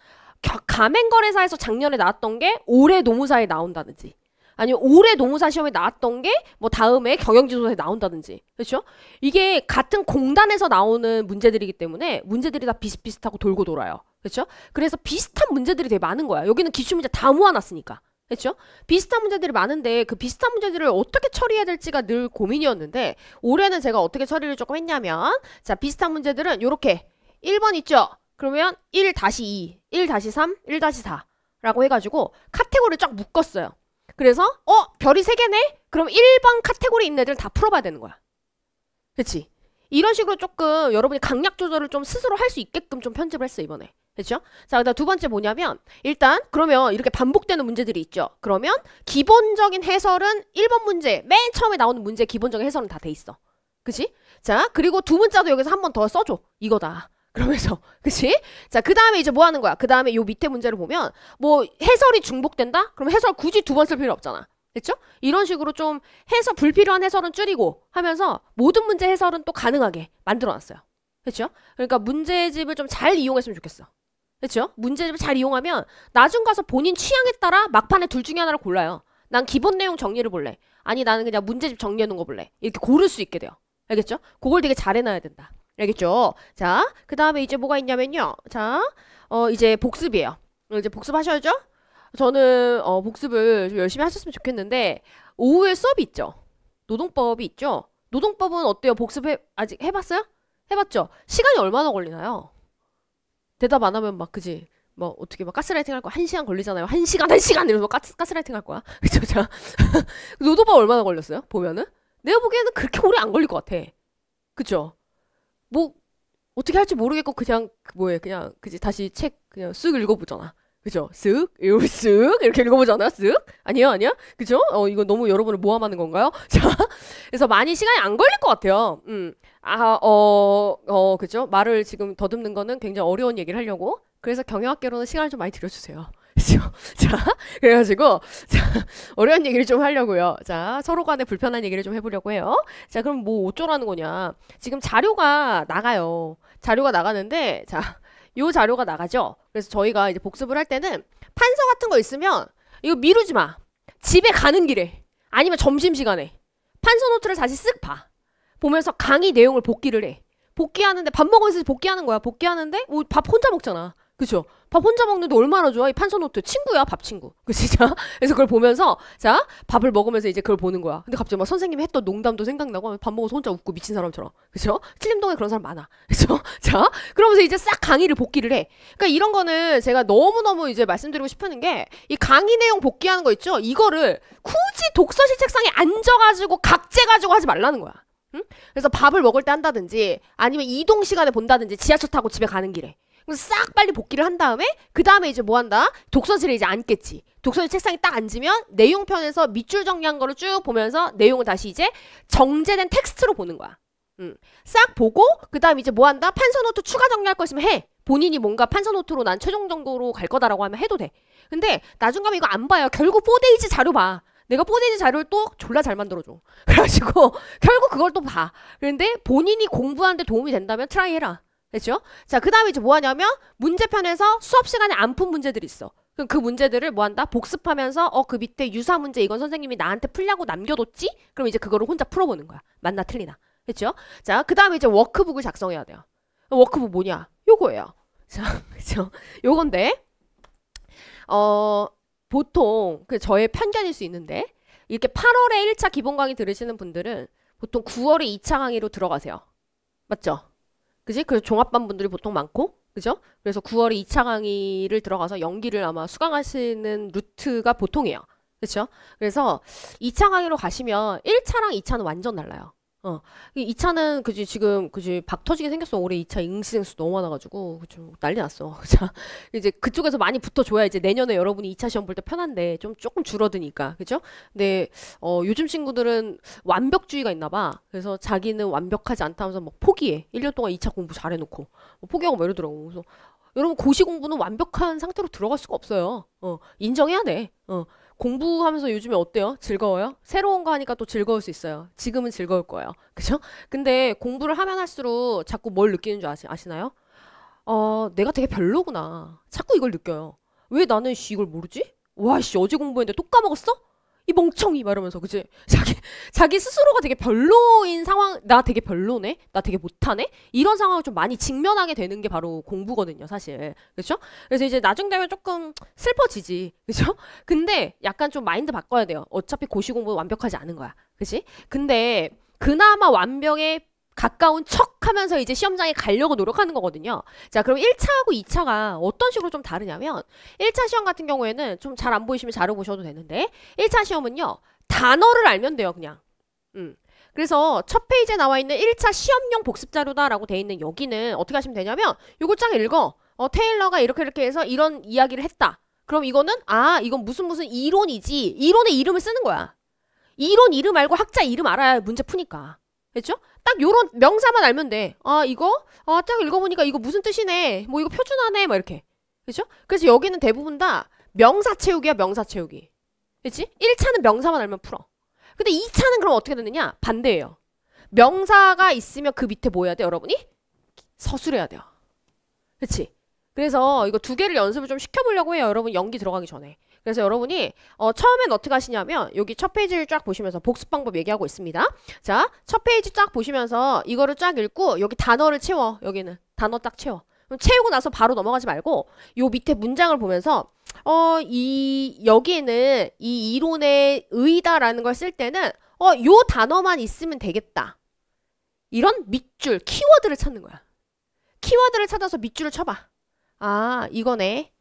가맹거래사에서 작년에 나왔던 게 올해 노무사에 나온다든지 아니면 올해 노무사 시험에 나왔던 게 뭐 다음에 경영지도사에 나온다든지 그렇죠? 이게 같은 공단에서 나오는 문제들이기 때문에 문제들이 다 비슷비슷하고 돌고 돌아요. 그렇죠? 그래서 비슷한 문제들이 되게 많은 거야. 여기는 기출문제 다 모아놨으니까. 그렇죠? 비슷한 문제들이 많은데 그 비슷한 문제들을 어떻게 처리해야 될지가 늘 고민이었는데 올해는 제가 어떻게 처리를 조금 했냐면 자 비슷한 문제들은 요렇게 1번 있죠? 그러면 1-2, 1-3, 1-4 라고 해가지고 카테고리를 쫙 묶었어요. 그래서 별이 3개네? 그럼 1번 카테고리 있는 애들 다 풀어봐야 되는 거야. 그치? 이런 식으로 조금 여러분이 강약 조절을 좀 스스로 할 수 있게끔 좀 편집을 했어요, 이번에. 그렇죠? 자, 그다음 두 번째 뭐냐면 일단 그러면 이렇게 반복되는 문제들이 있죠. 그러면 기본적인 해설은 1번 문제, 맨 처음에 나오는 문제 기본적인 해설은 다 돼 있어. 그치? 자, 그리고 두 문자도 여기서 한 번 더 써줘. 이거다. 그러면서 그치? 자, 그 다음에 이제 뭐 하는 거야? 그 다음에 요 밑에 문제를 보면 뭐 해설이 중복된다? 그럼 해설 굳이 두 번 쓸 필요 없잖아. 됐죠? 이런 식으로 좀 해서 불필요한 해설은 줄이고 하면서 모든 문제 해설은 또 가능하게 만들어놨어요. 그렇죠? 그러니까 문제집을 좀 잘 이용했으면 좋겠어. 그렇죠? 문제집을 잘 이용하면 나중 가서 본인 취향에 따라 막판에 둘 중에 하나를 골라요. 난 기본 내용 정리를 볼래. 아니 나는 그냥 문제집 정리해놓은 거 볼래. 이렇게 고를 수 있게 돼요. 알겠죠? 그걸 되게 잘 해놔야 된다. 알겠죠? 자, 그 다음에 이제 뭐가 있냐면요. 자, 이제 복습이에요. 이제 복습하셔야죠? 저는 복습을 좀 열심히 하셨으면 좋겠는데 오후에 수업이 있죠. 노동법이 있죠. 노동법은 어때요? 아직 해봤어요? 해봤죠? 시간이 얼마나 걸리나요? 대답 안 하면 막 그지? 뭐 어떻게 막 가스라이팅 할 거 1시간 걸리잖아요. 1시간 이러면서 가스라이팅 할 거야. 그쵸? 자, 노동법 얼마나 걸렸어요? 보면은 내가 보기에는 그렇게 오래 안 걸릴 것 같아. 그쵸? 뭐 어떻게 할지 모르겠고 그냥 그냥 그지? 다시 책 그냥 쓱 읽어보잖아. 그죠? 쓱 이렇게 읽어보잖아. 쓱 아니야 그죠? 이거 너무 여러분을 모함하는 건가요? 자, 그래서 많이 시간이 안 걸릴 것 같아요. 그죠? 말을 지금 더듬는 거는 굉장히 어려운 얘기를 하려고. 그래서 경영학개론은 시간을 좀 많이 들여주세요. 그죠? 자, 그래가지고 자, 어려운 얘기를 좀 하려고요. 자, 서로 간에 불편한 얘기를 좀 해보려고 해요. 자, 그럼 뭐 어쩌라는 거냐? 지금 자료가 나가요. 자료가 나가는데 자. 요 자료가 나가죠. 그래서 저희가 이제 복습을 할 때는 판서 같은 거 있으면 이거 미루지 마. 집에 가는 길에 아니면 점심시간에 판서 노트를 다시 쓱 봐. 보면서 강의 내용을 복기를 해. 복기하는데 밥 먹으면서 복기하는 거야. 복기하는데 뭐 밥 혼자 먹잖아. 그쵸? 밥 혼자 먹는데 얼마나 좋아? 이 판서 노트 친구야, 밥 친구. 그치? 자, 그래서 그걸 보면서 자, 밥을 먹으면서 이제 그걸 보는 거야. 근데 갑자기 막 선생님이 했던 농담도 생각나고 밥 먹어서 혼자 웃고 미친 사람처럼. 그쵸? 칠림동에 그런 사람 많아. 그쵸? 자, 그러면서 이제 싹 강의를 복기를 해. 그러니까 이런 거는 제가 너무너무 이제 말씀드리고 싶은 게 이 강의 내용 복기하는 거 있죠? 이거를 굳이 독서실 책상에 앉아가지고 각재가지고 하지 말라는 거야. 응? 그래서 밥을 먹을 때 한다든지 아니면 이동 시간에 본다든지 지하철 타고 집에 가는 길에 싹 빨리 복기를 한 다음에 그 다음에 이제 뭐 한다? 독서실에 이제 앉겠지. 독서실 책상에 딱 앉으면 내용편에서 밑줄 정리한 거를 쭉 보면서 내용을 다시 이제 정제된 텍스트로 보는 거야. 싹 보고 그 다음 이제 뭐 한다? 판서노트 추가 정리할 거 있으면 해. 본인이 뭔가 판서노트로 난 최종 정도로 갈 거다라고 하면 해도 돼. 근데 나중 가면 이거 안 봐요. 결국 4데이지 자료 봐. 내가 4데이지 자료를 또 졸라 잘 만들어줘. 그래가지고 결국 그걸 또 봐. 그런데 본인이 공부하는데 도움이 된다면 트라이 해라. 됐죠? 자, 그 다음에 이제 뭐 하냐면 문제편에서 수업 시간에 안 푼 문제들이 있어. 그럼 그 문제들을 뭐 한다? 복습하면서 그 밑에 유사 문제 이건 선생님이 나한테 풀려고 남겨뒀지? 그럼 이제 그거를 혼자 풀어보는 거야. 맞나 틀리나. 됐죠? 자, 그 다음에 이제 워크북을 작성해야 돼요. 워크북 뭐냐? 요거예요. 자, 그죠? 요건데 보통 그 저의 편견일 수 있는데 이렇게 8월에 1차 기본 강의 들으시는 분들은 보통 9월에 2차 강의로 들어가세요. 맞죠? 그지? 그래서 종합반 분들이 보통 많고, 그죠? 그래서 9월에 2차 강의를 들어가서 연기를 아마 수강하시는 루트가 보통이에요. 그렇죠? 그래서 2차 강의로 가시면 1차랑 2차는 완전 달라요. 2차는 그지 지금 그지 박 터지게 생겼어. 올해 2차 응시생수 너무 많아가지고 좀 난리 났어. 자, 이제 그쪽에서 많이 붙어줘야 이제 내년에 여러분이 2차 시험 볼 때 편한데 좀 조금 줄어드니까 그죠? 근데 요즘 친구들은 완벽주의가 있나 봐. 그래서 자기는 완벽하지 않다면서 막 포기해. 1년 동안 2차 공부 잘해놓고 포기하고 막 이러더라고. 그래서 여러분 고시 공부는 완벽한 상태로 들어갈 수가 없어요. 인정해야 돼. 공부하면서 요즘에 어때요? 즐거워요? 새로운 거 하니까 또 즐거울 수 있어요. 지금은 즐거울 거예요. 그죠? 근데 공부를 하면 할수록 자꾸 뭘 느끼는 줄 아시나요? 내가 되게 별로구나. 자꾸 이걸 느껴요. 왜 나는 이걸 모르지? 와, 어제 공부했는데 또 까먹었어? 이 멍청이 말하면서 그치? 자기 스스로가 되게 별로인 상황, 나 되게 별로네? 나 되게 못하네? 이런 상황을 좀 많이 직면하게 되는 게 바로 공부거든요, 사실. 그렇죠? 그래서 이제 나중 되면 조금 슬퍼지지. 그렇죠? 근데 약간 좀 마인드 바꿔야 돼요. 어차피 고시 공부는 완벽하지 않은 거야. 그치? 근데 그나마 완벽에 가까운 척 하면서 이제 시험장에 가려고 노력하는 거거든요. 자, 그럼 1차하고 2차가 어떤 식으로 좀 다르냐면 1차 시험 같은 경우에는 좀 잘 안 보이시면 자료 보셔도 되는데 1차 시험은요. 단어를 알면 돼요, 그냥. 그래서 첫 페이지에 나와 있는 1차 시험용 복습 자료다라고 돼 있는 여기는 어떻게 하시면 되냐면 요거 쫙 읽어. 테일러가 이렇게 해서 이런 이야기를 했다. 그럼 이거는 이건 무슨 이론이지. 이론의 이름을 쓰는 거야. 이론 이름 알고 학자 이름 알아야 문제 푸니까. 됐죠? 딱 요런 명사만 알면 돼. 이거? 딱 읽어보니까 이거 무슨 뜻이네. 뭐 이거 표준하네. 막 이렇게. 그죠? 그래서 여기는 대부분 다 명사 채우기야, 명사 채우기. 그치? 1차는 명사만 알면 풀어. 근데 2차는 그럼 어떻게 되느냐? 반대예요. 명사가 있으면 그 밑에 뭐 해야 돼, 여러분이? 서술해야 돼요. 그치? 그래서 이거 두 개를 연습을 좀 시켜보려고 해요. 여러분 연기 들어가기 전에. 그래서 여러분이 처음엔 어떻게 하시냐면 여기 첫 페이지를 쫙 보시면서 복습 방법 얘기하고 있습니다. 자, 첫 페이지 쫙 보시면서 이거를 쫙 읽고 여기 단어를 채워. 여기는 단어 딱 채워. 그럼 채우고 나서 바로 넘어가지 말고 요 밑에 문장을 보면서 여기에는 이 이론의 의다라는 걸 쓸 때는 요 단어만 있으면 되겠다. 이런 밑줄, 키워드를 찾는 거야. 키워드를 찾아서 밑줄을 쳐봐. 이거네.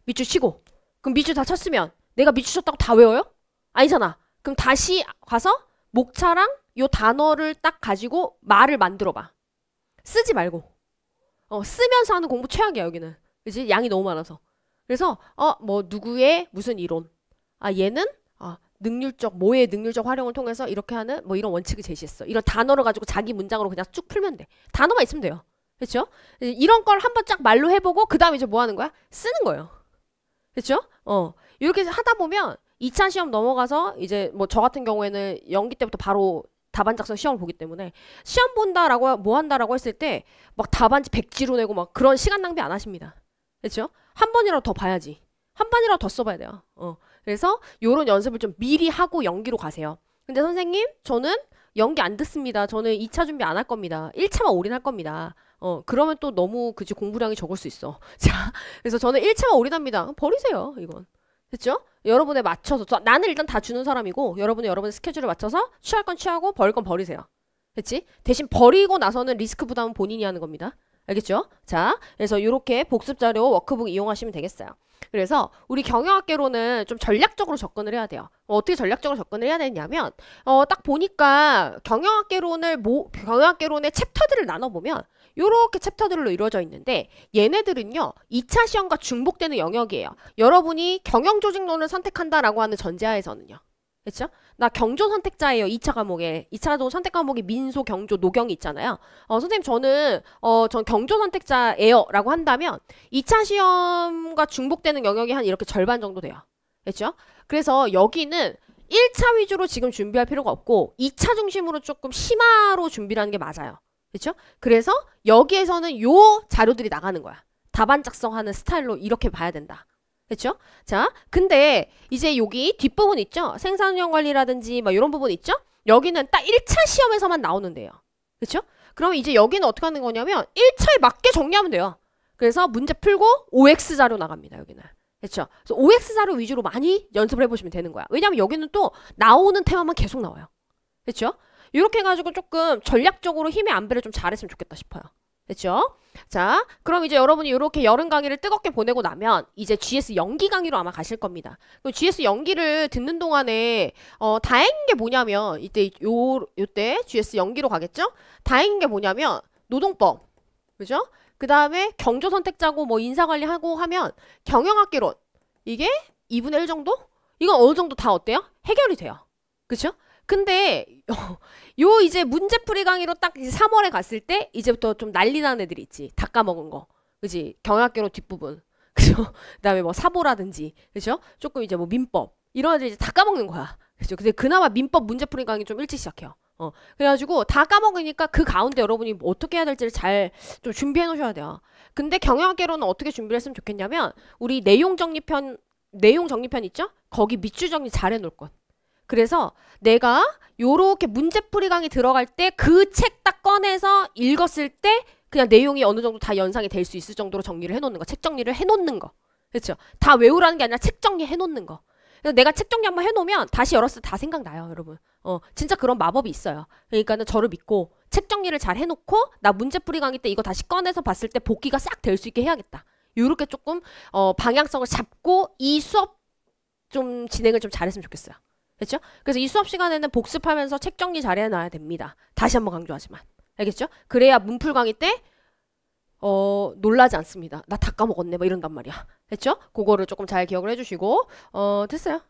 밑줄 치고. 그럼 밑줄 다 쳤으면 내가 밑줄 쳤다고 다 외워요? 아니잖아. 그럼 다시 가서 목차랑 요 단어를 딱 가지고 말을 만들어봐. 쓰지 말고. 쓰면서 하는 공부 최악이야, 여기는. 그치? 양이 너무 많아서. 그래서 뭐 누구의 무슨 이론. 얘는 뭐의 능률적 활용을 통해서 이렇게 하는 뭐 이런 원칙을 제시했어. 이런 단어를 가지고 자기 문장으로 그냥 쭉 풀면 돼. 단어만 있으면 돼요. 그렇죠? 이런 걸 한번 쫙 말로 해보고 그 다음에 이제 뭐 하는 거야? 쓰는 거예요. 그렇죠? 이렇게 하다 보면 2차 시험 넘어가서 이제 뭐 저 같은 경우에는 연기 때부터 바로 답안 작성 시험을 보기 때문에 시험 본다라고 뭐 한다라고 했을 때 막 답안지 100지로 내고 막 그런 시간 낭비 안 하십니다. 그렇죠? 한 번이라도 더 봐야지. 한 번이라도 더 써봐야 돼요. 그래서 요런 연습을 좀 미리 하고 연기로 가세요. 근데 선생님, 저는 연기 안 듣습니다. 저는 2차 준비 안 할 겁니다. 1차만 올인할 겁니다. 그러면 또 너무 공부량이 적을 수 있어. 자, 그래서 저는 1차만 올인합니다. 버리세요, 이건. 됐죠? 여러분에 맞춰서. 나는 일단 다 주는 사람이고, 여러분의 스케줄에 맞춰서 취할 건 취하고, 버릴 건 버리세요. 됐지? 대신 버리고 나서는 리스크 부담은 본인이 하는 겁니다. 알겠죠? 자, 그래서 이렇게 복습 자료 워크북 이용하시면 되겠어요. 그래서 우리 경영학개론은 좀 전략적으로 접근을 해야 돼요. 어떻게 전략적으로 접근을 해야 되냐면 딱 보니까 경영학개론의 챕터들을 나눠보면 요렇게 챕터들로 이루어져 있는데 얘네들은요 2차 시험과 중복되는 영역이에요. 여러분이 경영조직론을 선택한다라고 하는 전제하에서는요. 그렇죠? 나 경조 선택자예요. 2차 과목에. 2차 선택 과목에 민소, 경조, 노경이 있잖아요. 선생님 저는 전 경조 선택자예요. 라고 한다면 2차 시험과 중복되는 영역이 한 이렇게 절반 정도 돼요. 그렇죠? 그래서 여기는 1차 위주로 지금 준비할 필요가 없고 2차 중심으로 조금 심화로 준비를 하는 게 맞아요. 그렇죠? 그래서 여기에서는 요 자료들이 나가는 거야. 답안 작성하는 스타일로 이렇게 봐야 된다. 그렇죠? 자, 근데 이제 여기 뒷부분 있죠? 생산운영 관리라든지 막 이런 부분 있죠? 여기는 딱 1차 시험에서만 나오는데요. 그렇죠? 그럼 이제 여기는 어떻게 하는 거냐면 1차에 맞게 정리하면 돼요. 그래서 문제 풀고 OX 자료 나갑니다. 여기는. 그렇죠? 그래서 OX 자료 위주로 많이 연습을 해보시면 되는 거야. 왜냐면 여기는 또 나오는 테마만 계속 나와요. 그렇죠? 이렇게 해가지고 조금 전략적으로 힘의 안배를 좀 잘했으면 좋겠다 싶어요. 됐죠? 자, 그럼 이제 여러분이 이렇게 여름 강의를 뜨겁게 보내고 나면 이제 GS 연기 강의로 아마 가실 겁니다. 그럼 GS 연기를 듣는 동안에 다행인 게 뭐냐면 요때 GS 연기로 가겠죠? 다행인 게 뭐냐면 노동법, 그죠? 그 다음에 경조 선택자고 뭐 인사관리하고 하면 경영학개론 이게 2분의 1 정도? 이건 어느 정도 다 어때요? 해결이 돼요. 그쵸? 근데 요 이제 문제풀이 강의로 딱 3월에 갔을 때 이제부터 좀 난리 나는 애들이 있지. 다 까먹은 거. 그지? 경영학개론 뒷부분. 그죠? 그 다음에 뭐 사보라든지. 그죠? 조금 이제 뭐 민법. 이런 애들 이제 다 까먹는 거야. 그죠? 근데 그나마 민법 문제풀이 강의 좀 일찍 시작해요. 그래가지고 다 까먹으니까 그 가운데 여러분이 뭐 어떻게 해야 될지를 잘 좀 준비해 놓으셔야 돼요. 근데 경영학개론은 어떻게 준비를 했으면 좋겠냐면 우리 내용 정리편 있죠? 거기 밑줄 정리 잘 해놓을 것. 그래서 내가 요렇게 문제풀이 강의 들어갈 때 그 책 딱 꺼내서 읽었을 때 그냥 내용이 어느 정도 다 연상이 될 수 있을 정도로 정리를 해놓는 거. 책 정리를 해놓는 거. 그렇죠? 다 외우라는 게 아니라 책 정리 해놓는 거. 그래서 내가 책 정리 한번 해놓으면 다시 열었을 때 다 생각나요, 여러분. 진짜 그런 마법이 있어요. 그러니까는 저를 믿고 책 정리를 잘 해놓고 나 문제풀이 강의 때 이거 다시 꺼내서 봤을 때 복기가 싹 될 수 있게 해야겠다. 요렇게 조금 방향성을 잡고 이 수업 좀 진행을 좀 잘했으면 좋겠어요. 그렇죠? 그래서 이 수업 시간에는 복습하면서 책 정리 잘 해놔야 됩니다. 다시 한번 강조하지만. 알겠죠? 그래야 문풀 강의 때 놀라지 않습니다. 나 다 까먹었네. 뭐 이런단 말이야. 됐죠? 그거를 조금 잘 기억을 해주시고, 됐어요.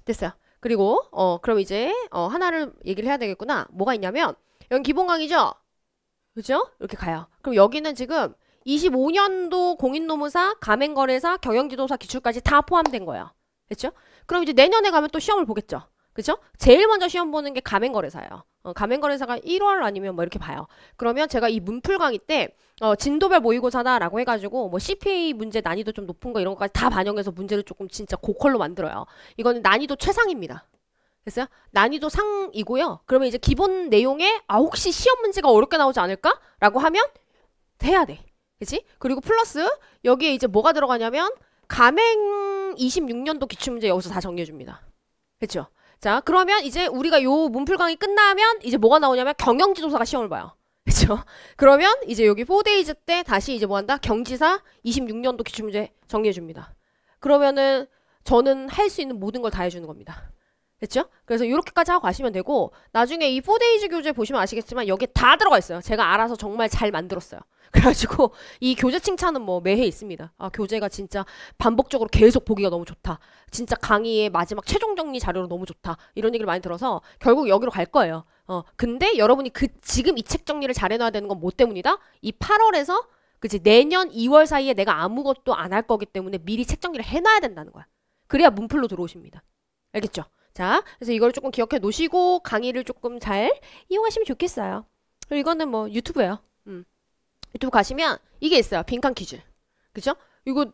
됐어요. 그리고, 그럼 이제, 하나를 얘기를 해야 되겠구나. 뭐가 있냐면, 여기 기본 강의죠? 그죠? 이렇게 가요. 그럼 여기는 지금 25년도 공인노무사, 가맹거래사, 경영지도사 기출까지 다 포함된 거예요. 됐죠? 그럼 이제 내년에 가면 또 시험을 보겠죠? 그죠? 제일 먼저 시험 보는 게 가맹거래사예요. 가맹거래사가 1월 아니면 뭐 이렇게 봐요. 그러면 제가 이 문풀 강의 때 진도별 모의고사다라고 해가지고 뭐 CPA 문제 난이도 좀 높은 거 이런 것까지 다 반영해서 문제를 조금 진짜 고퀄로 만들어요. 이거는 난이도 최상입니다. 됐어요? 난이도 상이고요. 그러면 이제 기본 내용에 혹시 시험 문제가 어렵게 나오지 않을까? 라고 하면 해야 돼. 그치? 그리고 플러스 여기에 이제 뭐가 들어가냐면 가맹 26년도 기출문제 여기서 다 정리해줍니다. 그쵸? 자, 그러면 이제 우리가 요 문풀 강의 끝나면 이제 뭐가 나오냐면 경영지도사가 시험을 봐요. 그쵸? 그러면 이제 여기 4days 때 다시 이제 뭐 한다? 경지사 26년도 기출문제 정리해줍니다. 그러면은 저는 할 수 있는 모든 걸 다 해주는 겁니다. 됐죠? 그래서 이렇게까지 하고 가시면 되고 나중에 이 4days 교재 보시면 아시겠지만 여기에 다 들어가 있어요. 제가 알아서 정말 잘 만들었어요. 그래가지고 이 교재 칭찬은 뭐 매해 있습니다. 교재가 진짜 반복적으로 계속 보기가 너무 좋다. 진짜 강의의 마지막 최종 정리 자료로 너무 좋다. 이런 얘기를 많이 들어서 결국 여기로 갈 거예요. 근데 여러분이 지금 이 책 정리를 잘 해놔야 되는 건 뭐 때문이다? 이 8월에서 그치 내년 2월 사이에 내가 아무것도 안 할 거기 때문에 미리 책 정리를 해놔야 된다는 거야. 그래야 문풀로 들어오십니다. 알겠죠? 자, 그래서 이걸 조금 기억해 놓으시고 강의를 조금 잘 이용하시면 좋겠어요. 그리고 이거는 뭐 유튜브예요. 유튜브 가시면 이게 있어요. 빈칸 퀴즈. 그죠? 이거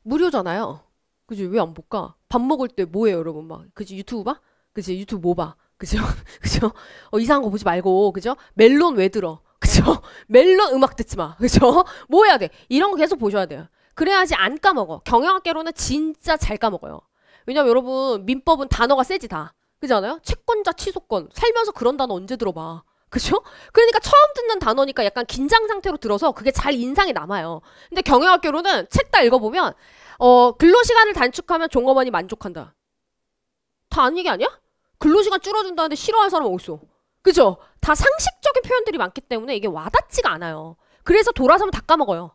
무료잖아요. 그지? 왜 안 볼까? 밥 먹을 때 뭐해요, 여러분? 막, 그지? 유튜브 봐? 그지? 유튜브 뭐 봐? 그죠? 그죠? 이상한 거 보지 말고, 그죠? 멜론 왜 들어? 그죠? 멜론 음악 듣지 마. 그죠? 뭐 해야 돼? 이런 거 계속 보셔야 돼요. 그래야지 안 까먹어. 경영학개론은 진짜 잘 까먹어요. 왜냐면 여러분, 민법은 단어가 세지 다. 그지 않아요? 채권자 취소권. 살면서 그런 단어 언제 들어봐. 그죠? 그러니까 처음 듣는 단어니까 약간 긴장 상태로 들어서 그게 잘 인상이 남아요. 근데 경영학개론은 책 다 읽어보면 근로시간을 단축하면 종업원이 만족한다. 다 아는 얘기 아니야? 근로시간 줄어준다는데 싫어하는 사람은 어딨어? 그죠? 다 상식적인 표현들이 많기 때문에 이게 와닿지가 않아요. 그래서 돌아서면 다 까먹어요.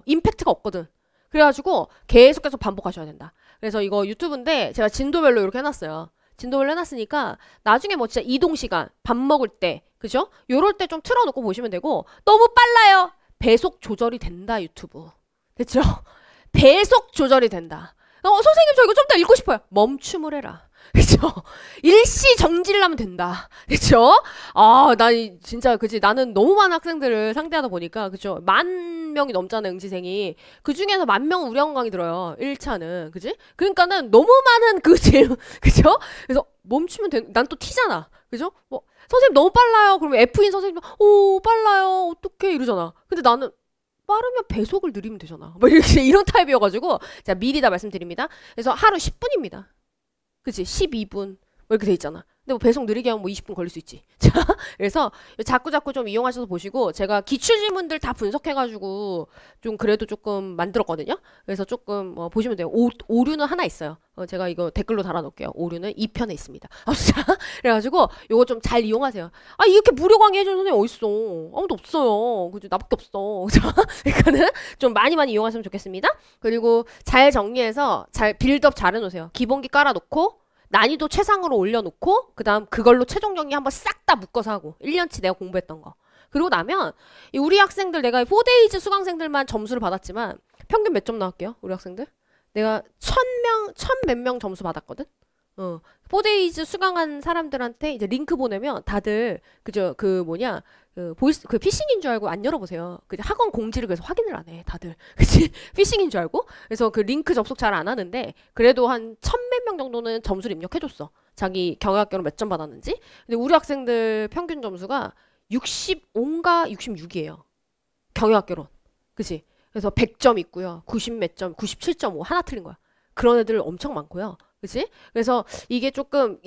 임팩트가 없거든. 그래가지고 계속 반복하셔야 된다. 그래서 이거 유튜브인데 제가 진도별로 이렇게 해놨어요. 진도별로 해놨으니까 나중에 뭐 진짜 이동시간, 밥 먹을 때, 그죠? 요럴 때 좀 틀어놓고 보시면 되고 너무 빨라요. 배속 조절이 된다, 유튜브. 됐죠? 배속 조절이 된다. 선생님 저 이거 좀 더 읽고 싶어요. 멈춤을 해라. 그죠? 일시 정지를 하면 된다. 그죠? 나 진짜 그지? 나는 너무 많은 학생들을 상대하다 보니까 그죠? 10,000명이 넘잖아요, 응시생이. 그 중에서 10,000명 우리 학원 강의 들어요. 1차는. 그지? 그러니까는 너무 많은 그 질문, 그죠? 그래서 멈추면 난 또 티잖아. 그죠? 선생님 너무 빨라요. 그러면 F인 선생님, 빨라요. 어떡해. 이러잖아. 근데 나는 빠르면 배속을 느리면 되잖아. 뭐 이런 타입이어가지고 자 미리 다 말씀드립니다. 그래서 하루 10분입니다. 그치? 12분 뭐 이렇게 돼 있잖아. 근데 뭐 배속 느리게 하면 뭐 20분 걸릴 수 있지. 자, 그래서 자꾸 좀 이용하셔서 보시고 제가 기출 질문들 다 분석해가지고 좀 그래도 조금 만들었거든요. 그래서 조금 보시면 돼요. 오류는 하나 있어요. 제가 이거 댓글로 달아놓을게요. 오류는 2편에 있습니다. 자, 그래가지고 요거 좀 잘 이용하세요. 이렇게 무료 강의 해주는 선생님 어딨어? 아무도 없어요. 그죠? 나밖에 없어. 자, 그러니까는 좀 많이 이용하시면 좋겠습니다. 그리고 잘 정리해서 잘 빌드업 잘 해놓으세요. 기본기 깔아놓고 난이도 최상으로 올려놓고 그 다음 그걸로 최종 정리 한번 싹 다 묶어서 하고 1년치 내가 공부했던 거 그러고 나면 우리 학생들 내가 4days 수강생들만 점수를 받았지만 평균 몇 점 나왔게요? 우리 학생들? 내가 1,000몇 명 점수 받았거든? 4days 수강한 사람들한테 이제 링크 보내면 다들 그저 그 피싱인 줄 알고 안 열어보세요. 그 학원 공지를 그래서 확인을 안 해, 다들. 그치? 피싱인 줄 알고. 그래서 그 링크 접속 잘 안 하는데 그래도 한 1,000몇 명 정도는 점수를 입력해줬어. 자기 경영학개론 몇 점 받았는지. 근데 우리 학생들 평균 점수가 65인가 66이에요. 경영학개론. 그치? 그래서 100점 있고요. 90 몇 점, 97.5 하나 틀린 거야. 그런 애들 엄청 많고요. 그치? 그래서 이게 조금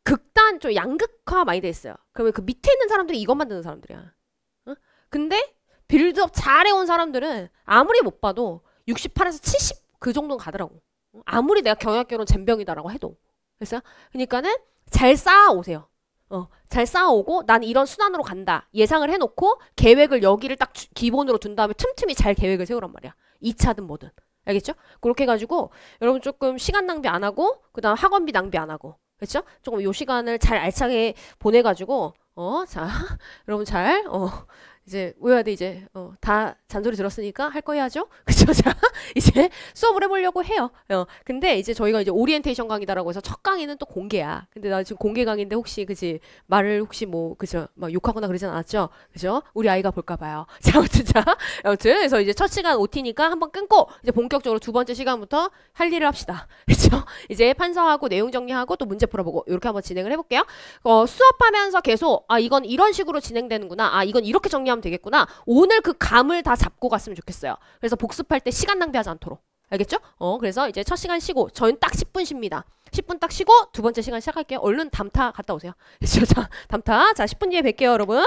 극단 좀 양극화 많이 돼 있어요. 그러면 그 밑에 있는 사람들이 이것만 듣는 사람들이야. 어? 근데 빌드업 잘해온 사람들은 아무리 못 봐도 68에서 70 그 정도는 가더라고. 아무리 내가 경영학개론 젬병이다라고 해도. 그래서 그러니까는 잘 쌓아오세요. 잘 쌓아오고 난 이런 순환으로 간다. 예상을 해놓고 계획을 여기를 딱 기본으로 둔 다음에 틈틈이 잘 계획을 세우란 말이야. 2차든 뭐든. 알겠죠? 그렇게 해가지고 여러분 조금 시간 낭비 안 하고 그 다음 학원비 낭비 안 하고 그렇죠? 조금 요 시간을 잘 알차게 보내가지고 자 여러분 잘 이제 뭐 해야 돼 이제 다 잔소리 들었으니까 할 거 해야죠. 그쵸? 자 이제 수업을 해보려고 해요. 근데 이제 저희가 이제 오리엔테이션 강의다라고 해서 첫 강의는 또 공개야. 근데 나 지금 공개 강의인데 혹시 그지 말을 혹시 뭐 그죠 막 욕하거나 그러진 않았죠? 그죠? 우리 아이가 볼까 봐요. 자 아무튼 그래서 이제 첫 시간 OT니까 한번 끊고 이제 본격적으로 두 번째 시간부터 할 일을 합시다. 그죠? 이제 판서하고 내용 정리하고 또 문제 풀어보고 이렇게 한번 진행을 해볼게요. 수업하면서 계속 이건 이런 식으로 진행되는구나. 이건 이렇게 정리하면 되겠구나. 오늘 그 감을 다 잡고 갔으면 좋겠어요. 그래서 복습할 때 시간 낭비하지 않도록. 알겠죠? 그래서 이제 첫 시간 쉬고 저희는 딱 10분 쉽니다. 10분 딱 쉬고 두 번째 시간 시작할게요. 얼른 담타 갔다 오세요. 자, 담타. 자, 10분 뒤에 뵐게요, 여러분.